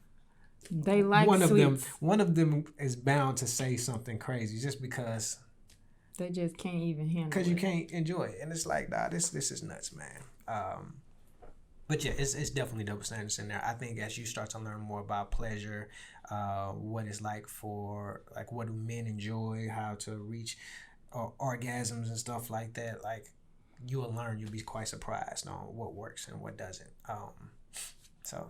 A: They like sweets.
B: One of them is bound to say something crazy just because
A: they just can't even handle it.
B: Because you can't enjoy it. And it's like, nah, this is nuts, man. But yeah, it's definitely double standards in there. I think as you start to learn more about pleasure, what it's like for, like, what do men enjoy, how to reach orgasms and stuff like that, like, you will learn, you'll be quite surprised on what works and what doesn't. So...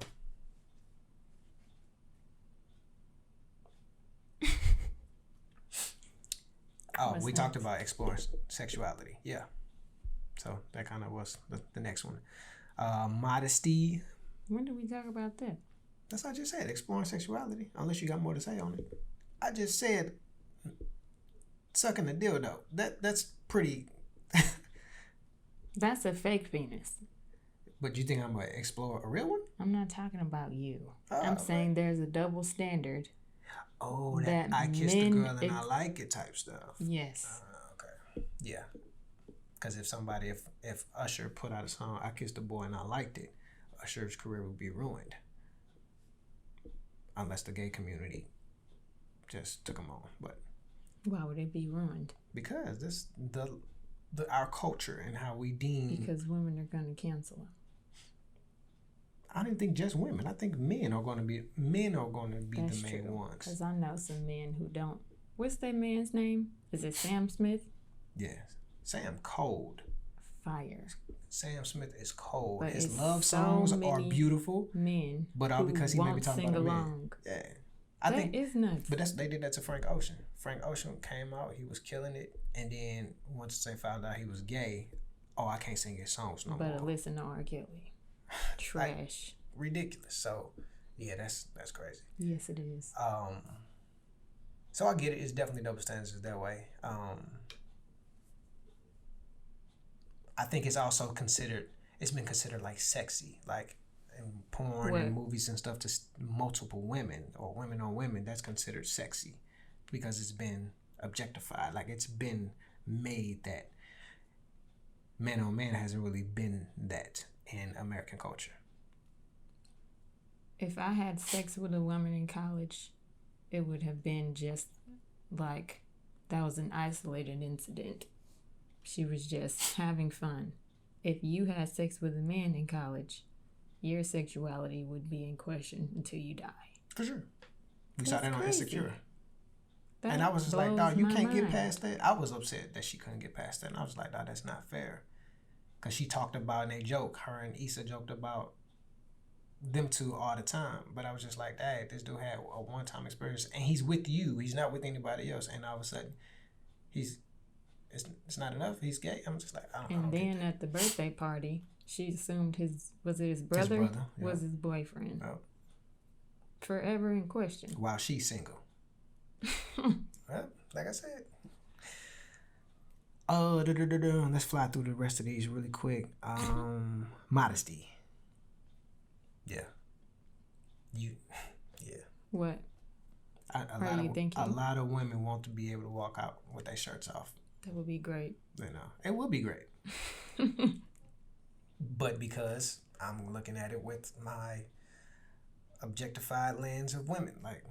B: Oh, we talked about exploring sexuality. Yeah. So that kind of was the next one. Modesty.
A: When did we talk about that?
B: That's what I just said, exploring sexuality. Unless you got more to say on it. I just said sucking a dildo. That's pretty...
A: That's a fake penis.
B: But you think I'm going to explore a real one?
A: I'm not talking about you. I'm saying there's a double standard.
B: Oh, that I kissed the girl and I like it type stuff.
A: Yes.
B: Okay. Yeah. Because if Usher put out a song, I kissed a boy and I liked it, Usher's career would be ruined. Unless the gay community just took him on. But
A: why would it be ruined?
B: Because this our culture and how we deem.
A: Because women are going to cancel him.
B: I didn't think just women. I think men are going to be
A: That's
B: the main
A: true.
B: ones.
A: Because I know some men who don't. What's that man's name? Is it Sam Smith?
B: Yes. Sam cold.
A: Fire.
B: Sam Smith is cold.
A: But
B: his love songs are beautiful.
A: Men.
B: But all because he may be talking about a man. Yeah. I think
A: it's nuts.
B: But they did that to Frank Ocean. Frank Ocean came out, he was killing it, and then once they found out he was gay, I can't sing his songs no more.
A: But listen to R. Kelly. Trash.
B: Like, ridiculous. So yeah, that's crazy.
A: Yes, it is.
B: So I get it. It's definitely double standards that way. I think it's also it's been considered like sexy, like in porn and movies and stuff, to multiple women or women on women. That's considered sexy because it's been objectified. Like, it's been made that man on man hasn't really been that in American culture.
A: If I had sex with a woman in college, it would have been just like that was an isolated incident. She was just having fun. If you had sex with a man in college, your sexuality would be in question until you die.
B: For sure. We saw that on Insecure.
A: That
B: and I was just like, dog, you can't get past that. I was upset that she couldn't get past that. And I was like, dog, that's not fair. Because she talked about, and they joke, her and Issa joked about them two all the time. But I was just like, hey, this dude had a one-time experience. And he's with you. He's not with anybody else. And all of a sudden, it's not enough. He's gay. I'm just like, I don't
A: And then at the birthday party, she assumed his brother was his boyfriend. Oh. Forever in question.
B: While she's single. Well, like I said. Let's fly through the rest of these really quick. Modesty. Yeah.
A: What? Are you thinking?
B: A lot of women want to be able to walk out with their shirts off.
A: That would be great.
B: You know, it would be great. But because I'm looking at it with my objectified lens of women, like.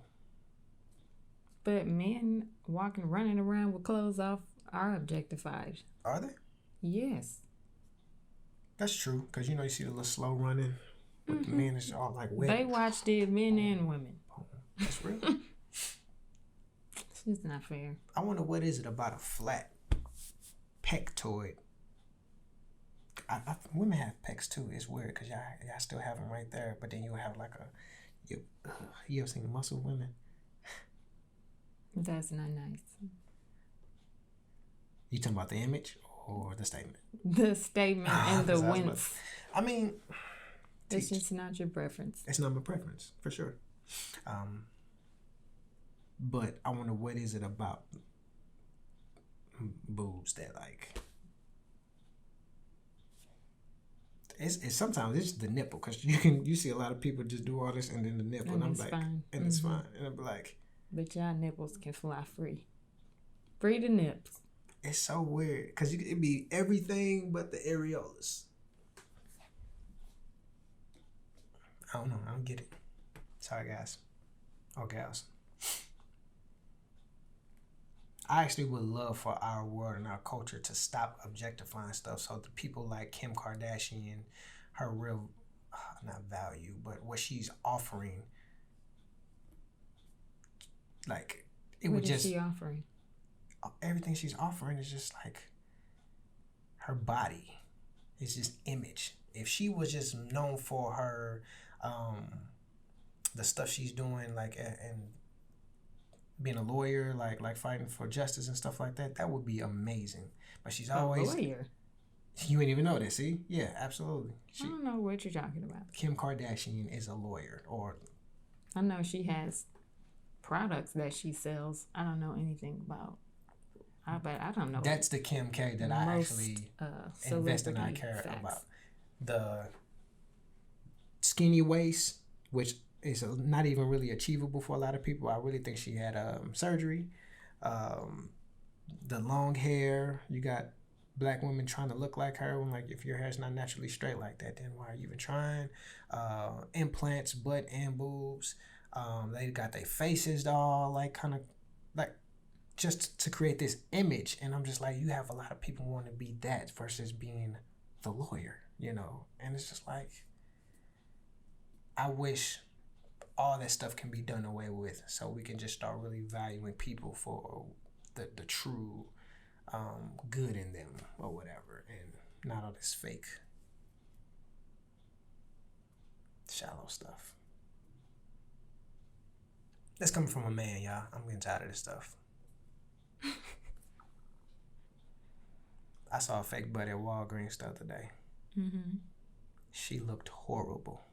A: But men running around with clothes off are objectified.
B: Are they?
A: Yes.
B: That's true, because you see the little slow running. But the men is all like wet.
A: Baywatch did men and women.
B: That's real.
A: It's just not fair.
B: I wonder what is it about a flat pectoid. Women have pecs too. It's weird because y'all still have them right there, but then you have like you ever seen muscle women?
A: That's not nice.
B: You talking about the image or the statement?
A: The statement and the wince.
B: I mean,
A: it's just not your preference.
B: It's not my preference for sure. But I wonder what is it about boobs that like It's sometimes it's the nipple, because you see a lot of people just do all this and then the nipple, and I'm like,
A: fine.
B: and it's fine, and I'm like,
A: but y'all nipples can fly free. Free the nips.
B: It's so weird because it'd be everything but the areolas. I don't know. I don't get it. Sorry, guys. Or gals. I actually would love for our world and our culture to stop objectifying stuff, so the people like Kim Kardashian, her real, not value, but what she's offering, like,
A: what is she offering?
B: Everything she's offering is just like her body. It's just image. If she was just known for her, the stuff she's doing, like, and being a lawyer, like fighting for justice and stuff like that, that would be amazing. But she's always
A: a lawyer.
B: You ain't even know that, see? Yeah, absolutely.
A: I don't know what you're talking about.
B: Kim Kardashian is a lawyer, or
A: I know she has products that she sells. I don't know anything about. But I don't know.
B: That's the Kim K that I actually invest in. I care about the skinny waist, which is not even really achievable for a lot of people. I really think she had surgery. The long hair. You got black women trying to look like her. When, like, if your hair's not naturally straight like that, then why are you even trying? Implants, butt and boobs. They got their faces all like kind of like just to create this image, and I'm just like, you have a lot of people want to be that versus being the lawyer, you know. And it's just like, I wish all that stuff can be done away with, so we can just start really valuing people for the true good in them or whatever, and not all this fake shallow stuff. That's coming from a man, y'all. I'm getting tired of this stuff. I saw a fake butt at Walgreens the other day.
A: Mm-hmm.
B: She looked horrible.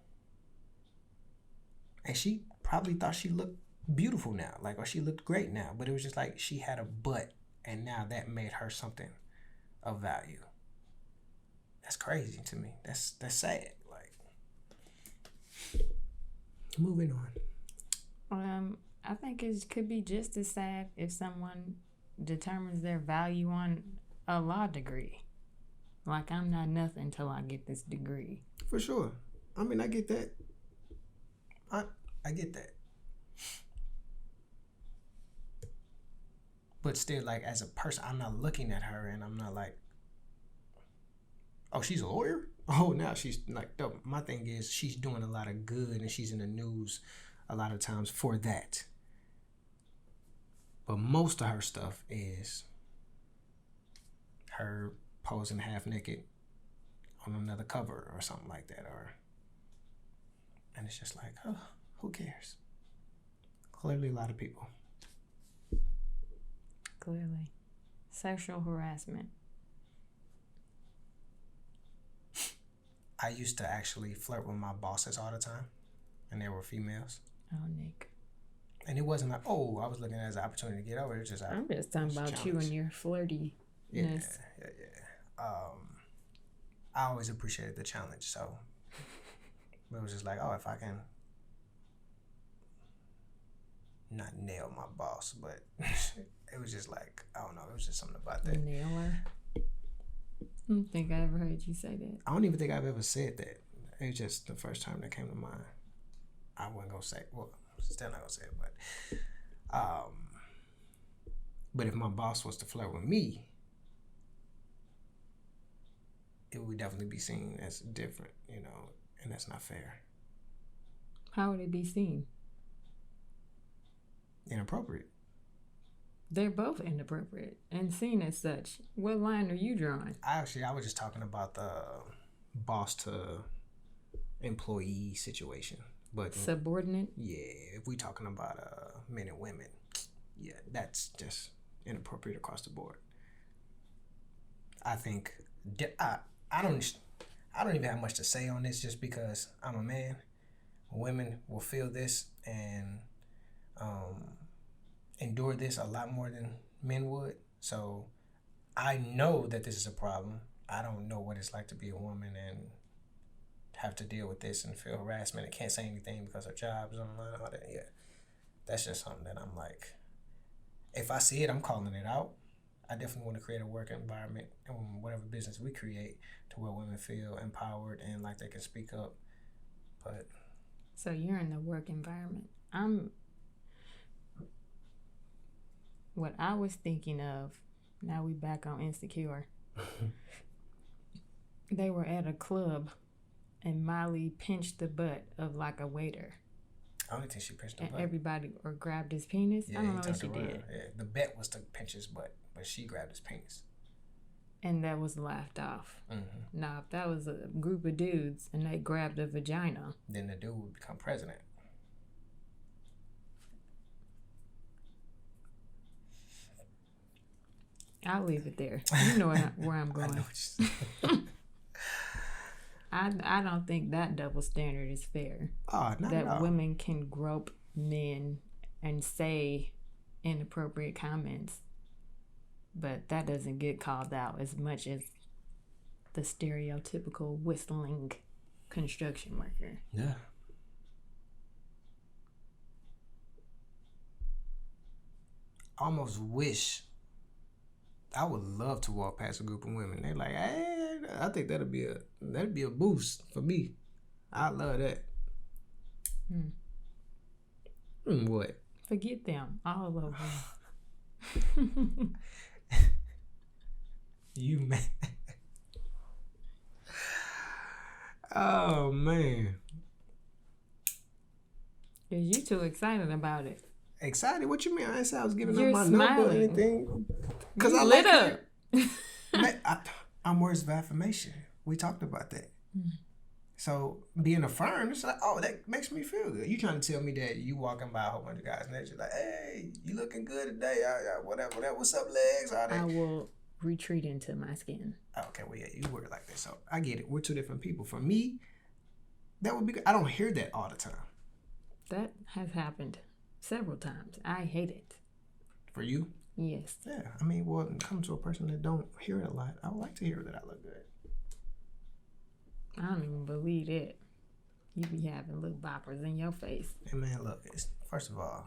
B: And she probably thought she looked beautiful now, like, or she looked great now. But it was just like she had a butt, and now that made her something of value. That's crazy to me. That's sad. Like, moving on.
A: I think it could be just as sad if someone determines their value on a law degree. Like, I'm not nothing until I get this degree.
B: For sure. I mean, I get that. I get that. But still, like, as a person, I'm not looking at her and I'm not like, oh, she's a lawyer? Oh, now she's like, dope. My thing is, she's doing a lot of good and she's in the news a lot of times for that. But most of her stuff is her posing half naked on another cover or something like that, and it's just like, oh, who cares? Clearly a lot of people.
A: Clearly. Sexual harassment.
B: I used to actually flirt with my bosses all the time, and they were females.
A: Oh, Nick.
B: And it wasn't like, oh, I was looking at it as an opportunity to get over it. It's just,
A: I'm just talking about you and your flirtiness.
B: Yeah. I always appreciated the challenge, so it was just like, oh, if I can not nail my boss, but it was just like, I don't know, it was just something about that.
A: Nail her? I don't think I ever heard you say that.
B: I don't even think I've ever said that. It was just the first time that came to mind. I wasn't gonna say, well, still not gonna say it, but if my boss was to flirt with me, it would definitely be seen as different, you know, and that's not fair.
A: How would it be seen?
B: Inappropriate.
A: They're both inappropriate and seen as such. What line are you drawing?
B: I was just talking about the boss to employee situation. But
A: subordinate?
B: Yeah, if we're talking about men and women, yeah, that's just inappropriate across the board. I think I don't even have much to say on this, just because I'm a man. Women will feel this and endure this a lot more than men would. So I know that this is a problem. I don't know what it's like to be a woman, and have to deal with this and feel harassment and can't say anything because her job is online and all that. Yeah, that's just something that I'm like, if I see it, I'm calling it out. I definitely want to create a work environment in whatever business we create to where women feel empowered and like they can speak up. But
A: so you're in the work environment. What I was thinking of, now we back on Insecure. They were at a club and Molly pinched the butt of like a waiter.
B: I don't think she pinched the
A: and
B: butt.
A: Everybody or grabbed his penis.
B: Yeah,
A: I don't know what she
B: around.
A: did.
B: Yeah, the bet was to pinch his butt, but she grabbed his penis.
A: And that was laughed off.
B: Mm-hmm.
A: Now, if that was a group of dudes and they grabbed a vagina,
B: then the dude would become president.
A: I'll leave it there. You know where I'm going. I don't think that double standard is fair.
B: Oh, not at all.
A: That women can grope men and say inappropriate comments, but that doesn't get called out as much as the stereotypical whistling construction worker.
B: Yeah. Almost wish I would love to walk past a group of women. They're like, hey, I think that'd be a boost for me. I love that. What?
A: Forget them. All over.
B: You man. Oh man.
A: Cause you too excited about it.
B: Excited? What you mean? I didn't say I was giving
A: You're
B: up my
A: smiling.
B: number or anything. Because I
A: lit
B: like
A: up.
B: I'm words of affirmation. We talked about that. So being affirmed, it's like, oh, that makes me feel good. You trying to tell me that you walking by a whole bunch of guys and they're just like, hey, you looking good today? Whatever. What's up, legs? All that.
A: I will retreat into my skin.
B: Okay, well, yeah, you word like that. So I get it. We're two different people. For me, that would be good. I don't hear that all the time.
A: That has happened several times. I hate it.
B: For you?
A: Yes.
B: Yeah. I mean, well, it comes to a person that don't hear it a lot. I would like to hear that I look good.
A: I don't even believe it. You be having little boppers in your face.
B: Hey, man, look, first of all,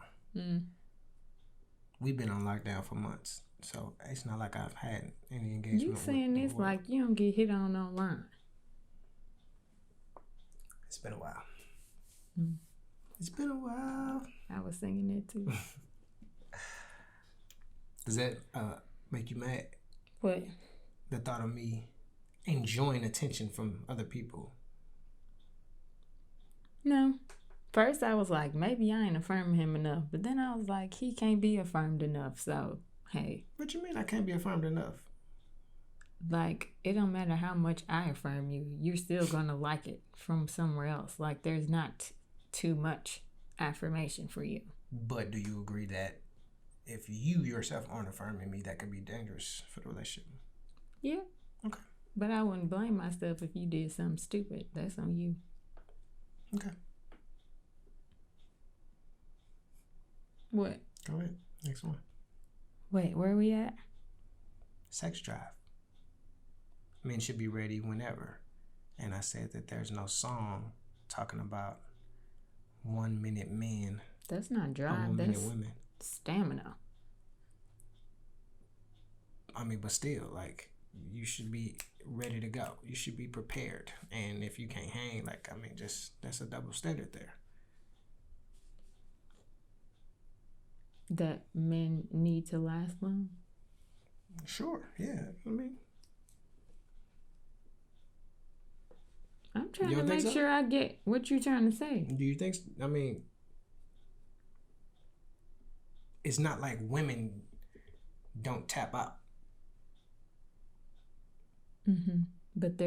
B: we've been on lockdown for months. So it's not like I've had any engagement.
A: You saying this like you don't get hit on online.
B: It's been a while. It's been a while.
A: I was singing it too.
B: Does that make you mad?
A: What?
B: The thought of me enjoying attention from other people.
A: No. First I was like, maybe I ain't affirming him enough. But then I was like, he can't be affirmed enough. So, hey.
B: What you mean I can't be affirmed enough?
A: Like, it don't matter how much I affirm you. You're still going to like it from somewhere else. Like, there's not too much affirmation for you.
B: But do you agree that if you yourself aren't affirming me, that could be dangerous for the relationship?
A: Yeah.
B: Okay.
A: But I wouldn't blame myself if you did something stupid. That's on you.
B: Okay.
A: What?
B: Go ahead. Next one.
A: Wait, where are we at?
B: Sex drive. Men should be ready whenever. And I said that there's no song talking about 1 minute men.
A: That's not drive.
B: 1 minute
A: That's
B: women.
A: stamina.
B: I mean, but still, like, you should be ready to go. You should be prepared. And if you can't hang, like, I mean, just that's a double standard there.
A: That men need to last long?
B: Sure, yeah. I mean,
A: I'm trying to make sure I get what you're trying to say.
B: Do you think, I mean, it's not like women don't tap out.
A: But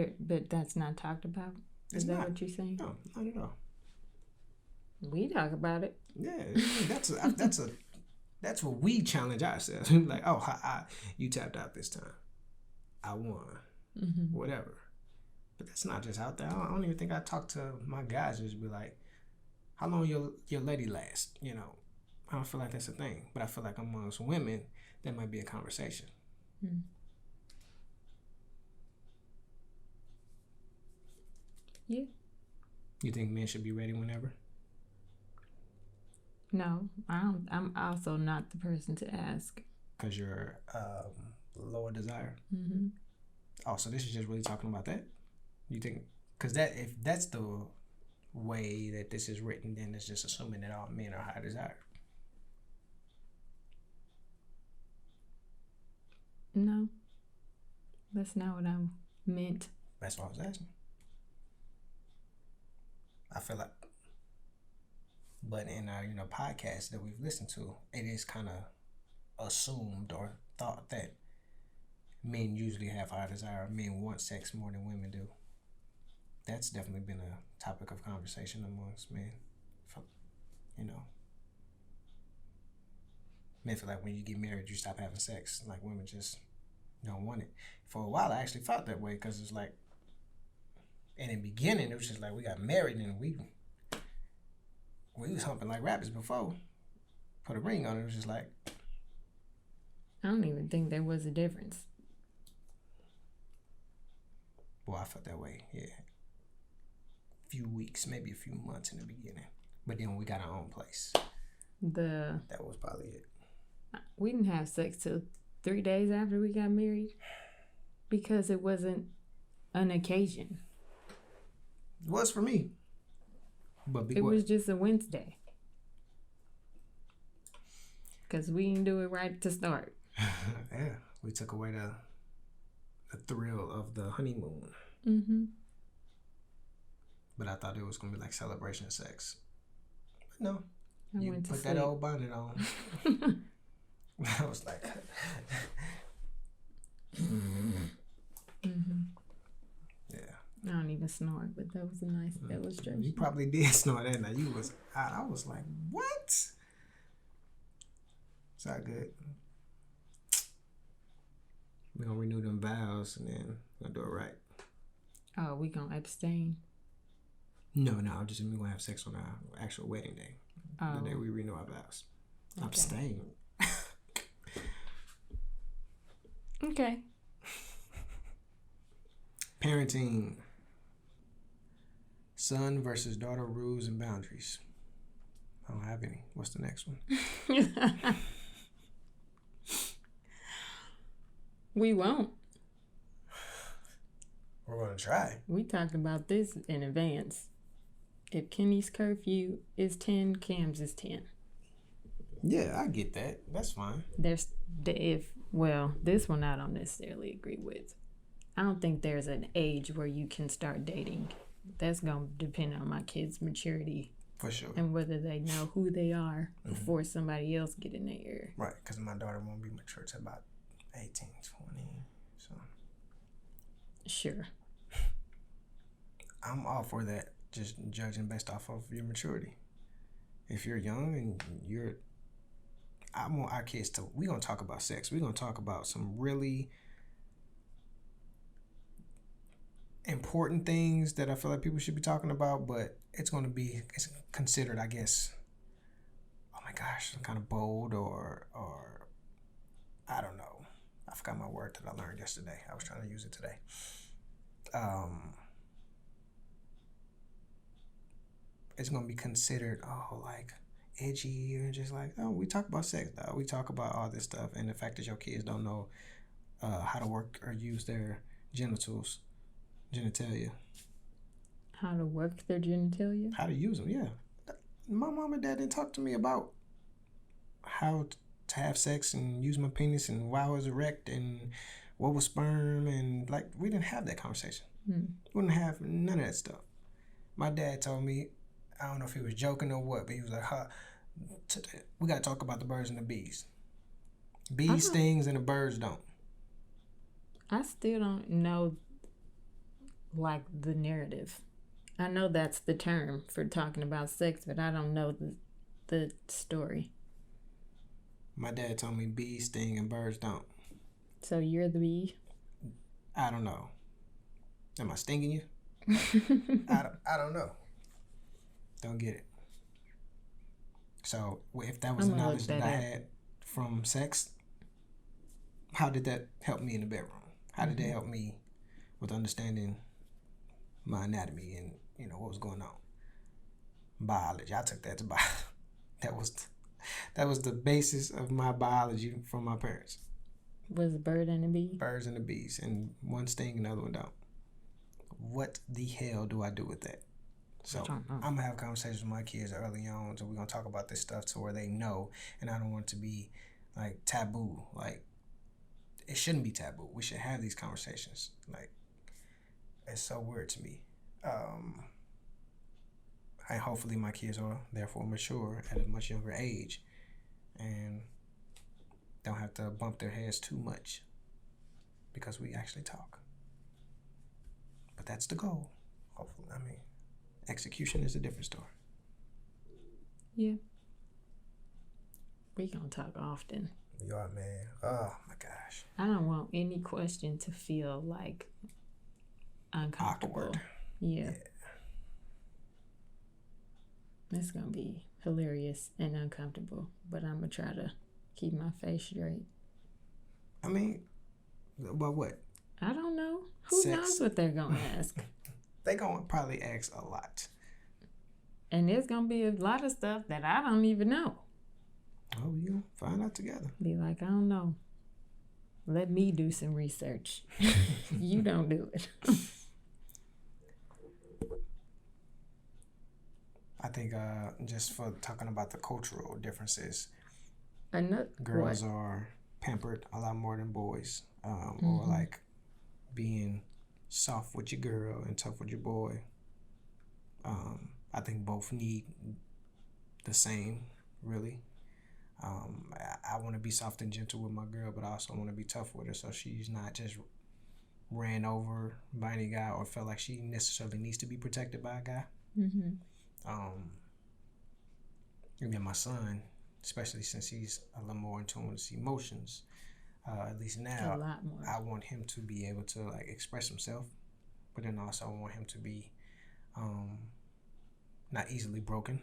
A: that's not talked about? Is that what you're saying?
B: No, not at all.
A: We talk about it.
B: Yeah, that's what we challenge ourselves. Like, oh, you tapped out this time. I won. Whatever. But that's not just out there. I don't even think I talk to my guys and just be like, how long your lady last? You know, I don't feel like that's a thing. But I feel like amongst women, that might be a conversation.
A: Yeah.
B: You think men should be ready whenever?
A: No, I don't. I'm also not the person to ask.
B: Because you're lower desire?
A: Mm-hmm.
B: Oh, so this is just really talking about that? You think? Because if that's the way that this is written, then it's just assuming that all men are high desire.
A: No, that's not what I meant.
B: That's what I was asking. I feel like, but in our podcasts that we've listened to, it is kind of assumed or thought that men usually have high desire. Men want sex more than women do. That's definitely been a topic of conversation amongst men. Men feel like when you get married, you stop having sex. Like women just don't want it. For a while, I actually felt that way because it's like, in the beginning, it was just like we got married and we was humping like rabbits before. Put a ring on it. It was just like,
A: I don't even think there was a difference.
B: Well, I felt that way, yeah. Few weeks, maybe a few months in the beginning. But then when we got our own place, that was probably it.
A: We didn't have sex till 3 days after we got married because it wasn't an occasion.
B: It was for me. But
A: it was just a Wednesday. Because we didn't do it right to start.
B: Yeah, we took away the thrill of the honeymoon.
A: Mm-hmm.
B: But I thought it was going to be like celebration sex. But no.
A: You
B: put that old bonnet on. I was like...
A: Mm-hmm.
B: Yeah.
A: I don't even snort, but that was a nice illustration.
B: You probably did snort that. Now I was like, what? It's all good. We're going to renew them vows and then we're going to do it right.
A: Oh, we going to abstain?
B: No, just we're going to have sex on our actual wedding day. Oh. The day we renew our vows. Okay. Abstain.
A: Okay.
B: Parenting. Son versus daughter rules and boundaries. I don't have any. What's the next one?
A: We won't.
B: We're going to try.
A: We talked about this in advance. If Kenny's curfew is 10, Cam's is 10.
B: Yeah, I get that. That's fine.
A: This one I don't necessarily agree with. I don't think there's an age where you can start dating. That's going to depend on my kids' maturity.
B: For sure.
A: And whether they know who they are before somebody else get in their ear.
B: Right, because my daughter won't be mature till about 18, 20. So.
A: Sure.
B: I'm all for that. Just judging based off of your maturity. If you're young and I want our kids to, we're going to talk about sex. We're going to talk about some really important things that I feel like people should be talking about, but it's considered, I guess, oh my gosh, some kind of bold or I don't know. I forgot my word that I learned yesterday. I was trying to use it today. It's going to be considered, like edgy or just like, we talk about sex, though. We talk about all this stuff. And the fact that your kids don't know how to work or use their genitalia.
A: How to work their genitalia?
B: How to use them, yeah. My mom and dad didn't talk to me about how to have sex and use my penis and why I was erect and what was sperm and like we didn't have that conversation. We didn't have none of that stuff. My dad told me, I don't know if he was joking or what, but he was like, we got to talk about the birds and the bees. Bees stings and the birds don't.
A: I still don't know, like, the narrative. I know that's the term for talking about sex, but I don't know the story.
B: My dad told me bees sting and birds don't.
A: So you're the bee?
B: I don't know. Am I stinging you? I don't know. Don't get it. So if that was the knowledge that I had from sex, how did that help me in the bedroom? How did that help me with understanding my anatomy and what was going on? biology. I took that to biology. That was the basis of my biology from my parents.
A: Was a bird and a bee?
B: Birds and the bees, and one sting and the other one don't. What the hell do I do with that? So I'm gonna have conversations with my kids early on, so we're gonna talk about this stuff to where they know, and I don't want it to be like taboo. Like, it shouldn't be taboo. We should have these conversations. Like, it's so weird to me. And hopefully my kids are therefore mature at a much younger age and don't have to bump their heads too much because we actually talk. But that's the goal. Hopefully, I mean, execution is a different story.
A: Yeah. We gonna talk often.
B: You are, man. Oh my gosh.
A: I don't want any question to feel like uncomfortable.
B: Awkward.
A: Yeah. It's gonna be hilarious and uncomfortable, but I'm gonna try to keep my face straight.
B: I mean, but what?
A: I don't know. Who knows what they're gonna ask?
B: They gonna probably ask a lot.
A: And there's gonna be a lot of stuff that I don't even know.
B: Oh, we gonna find out together.
A: Be like, I don't know. Let me do some research. You don't do it.
B: I think just for talking about the cultural differences,
A: What?
B: girls are pampered a lot more than boys, or like being soft with your girl and tough with your boy. I think both need the same, really. I want to be soft and gentle with my girl, but I also want to be tough with her, so she's not just ran over by any guy or felt like she necessarily needs to be protected by a guy.
A: Mm-hmm.
B: And then my son, especially since he's a little more in tune with his emotions, at least now,
A: A lot more.
B: I want him to be able to like express himself, but then also I want him to be not easily broken.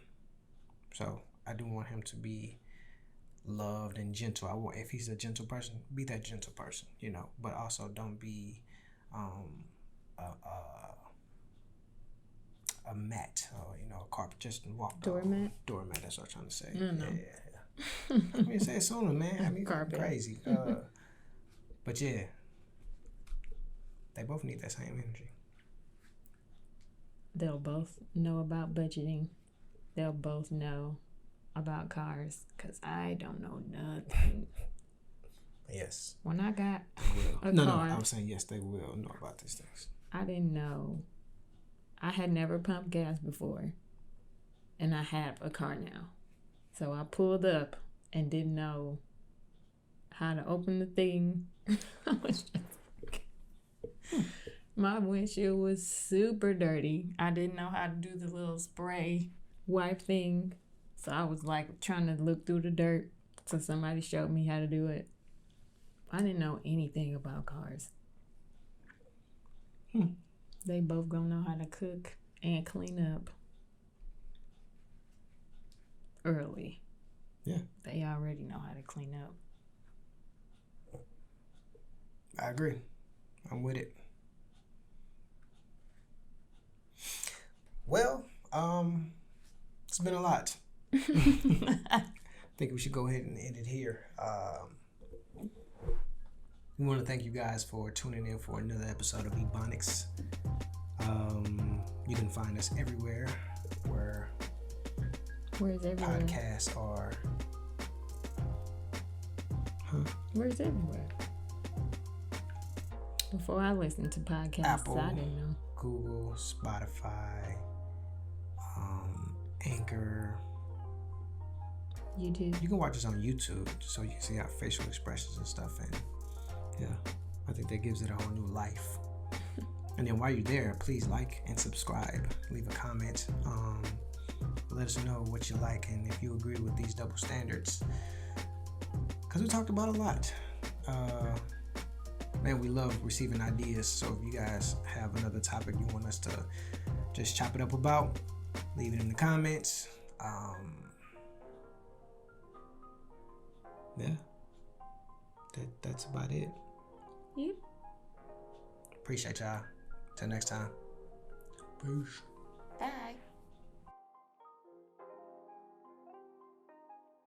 B: So I do want him to be loved and gentle. I want, if he's a gentle person, be that gentle person, you know, but also don't be a mat or, you know, a carpet, just walk
A: Doormat?
B: Doormat, that's what I'm trying to say.
A: No.
B: Yeah. I mean, say it sooner, man. I mean,
A: Carpet.
B: Crazy. But yeah, they both need that same energy.
A: They'll both know about budgeting. They'll both know about cars, because I don't know nothing.
B: Yes.
A: When I got a
B: No,
A: car,
B: I was saying yes, they will know about these things.
A: I didn't know. I had never pumped gas before, and I have a car now. So I pulled up and didn't know how to open the thing. I was just... My windshield was super dirty. I didn't know how to do the little spray wipe thing. So I was like trying to look through the dirt. So somebody showed me how to do it. I didn't know anything about cars. They both gonna know how to cook and clean up early.
B: Yeah.
A: They already know how to clean up.
B: I agree. I'm with it. Well, it's been a lot. I think we should go ahead and end it here. We want to thank you guys for tuning in for another episode of EboNics. You can find us everywhere where
A: Where's everywhere?
B: podcasts are.
A: Where's everywhere? Before I listened to podcasts,
B: Apple,
A: I didn't know.
B: Google, Spotify, Anchor.
A: YouTube.
B: You can watch us on YouTube so you can see our facial expressions and stuff. And yeah, I think that gives it a whole new life. And then while you're there, please like and subscribe. Leave a comment. Let us know what you like and if you agree with these double standards. Because we talked about a lot. Man, we love receiving ideas. So if you guys have another topic you want us to just chop it up about, leave it in the comments. Yeah, that's about it.
A: Yep.
B: Appreciate y'all. Till next time. Peace.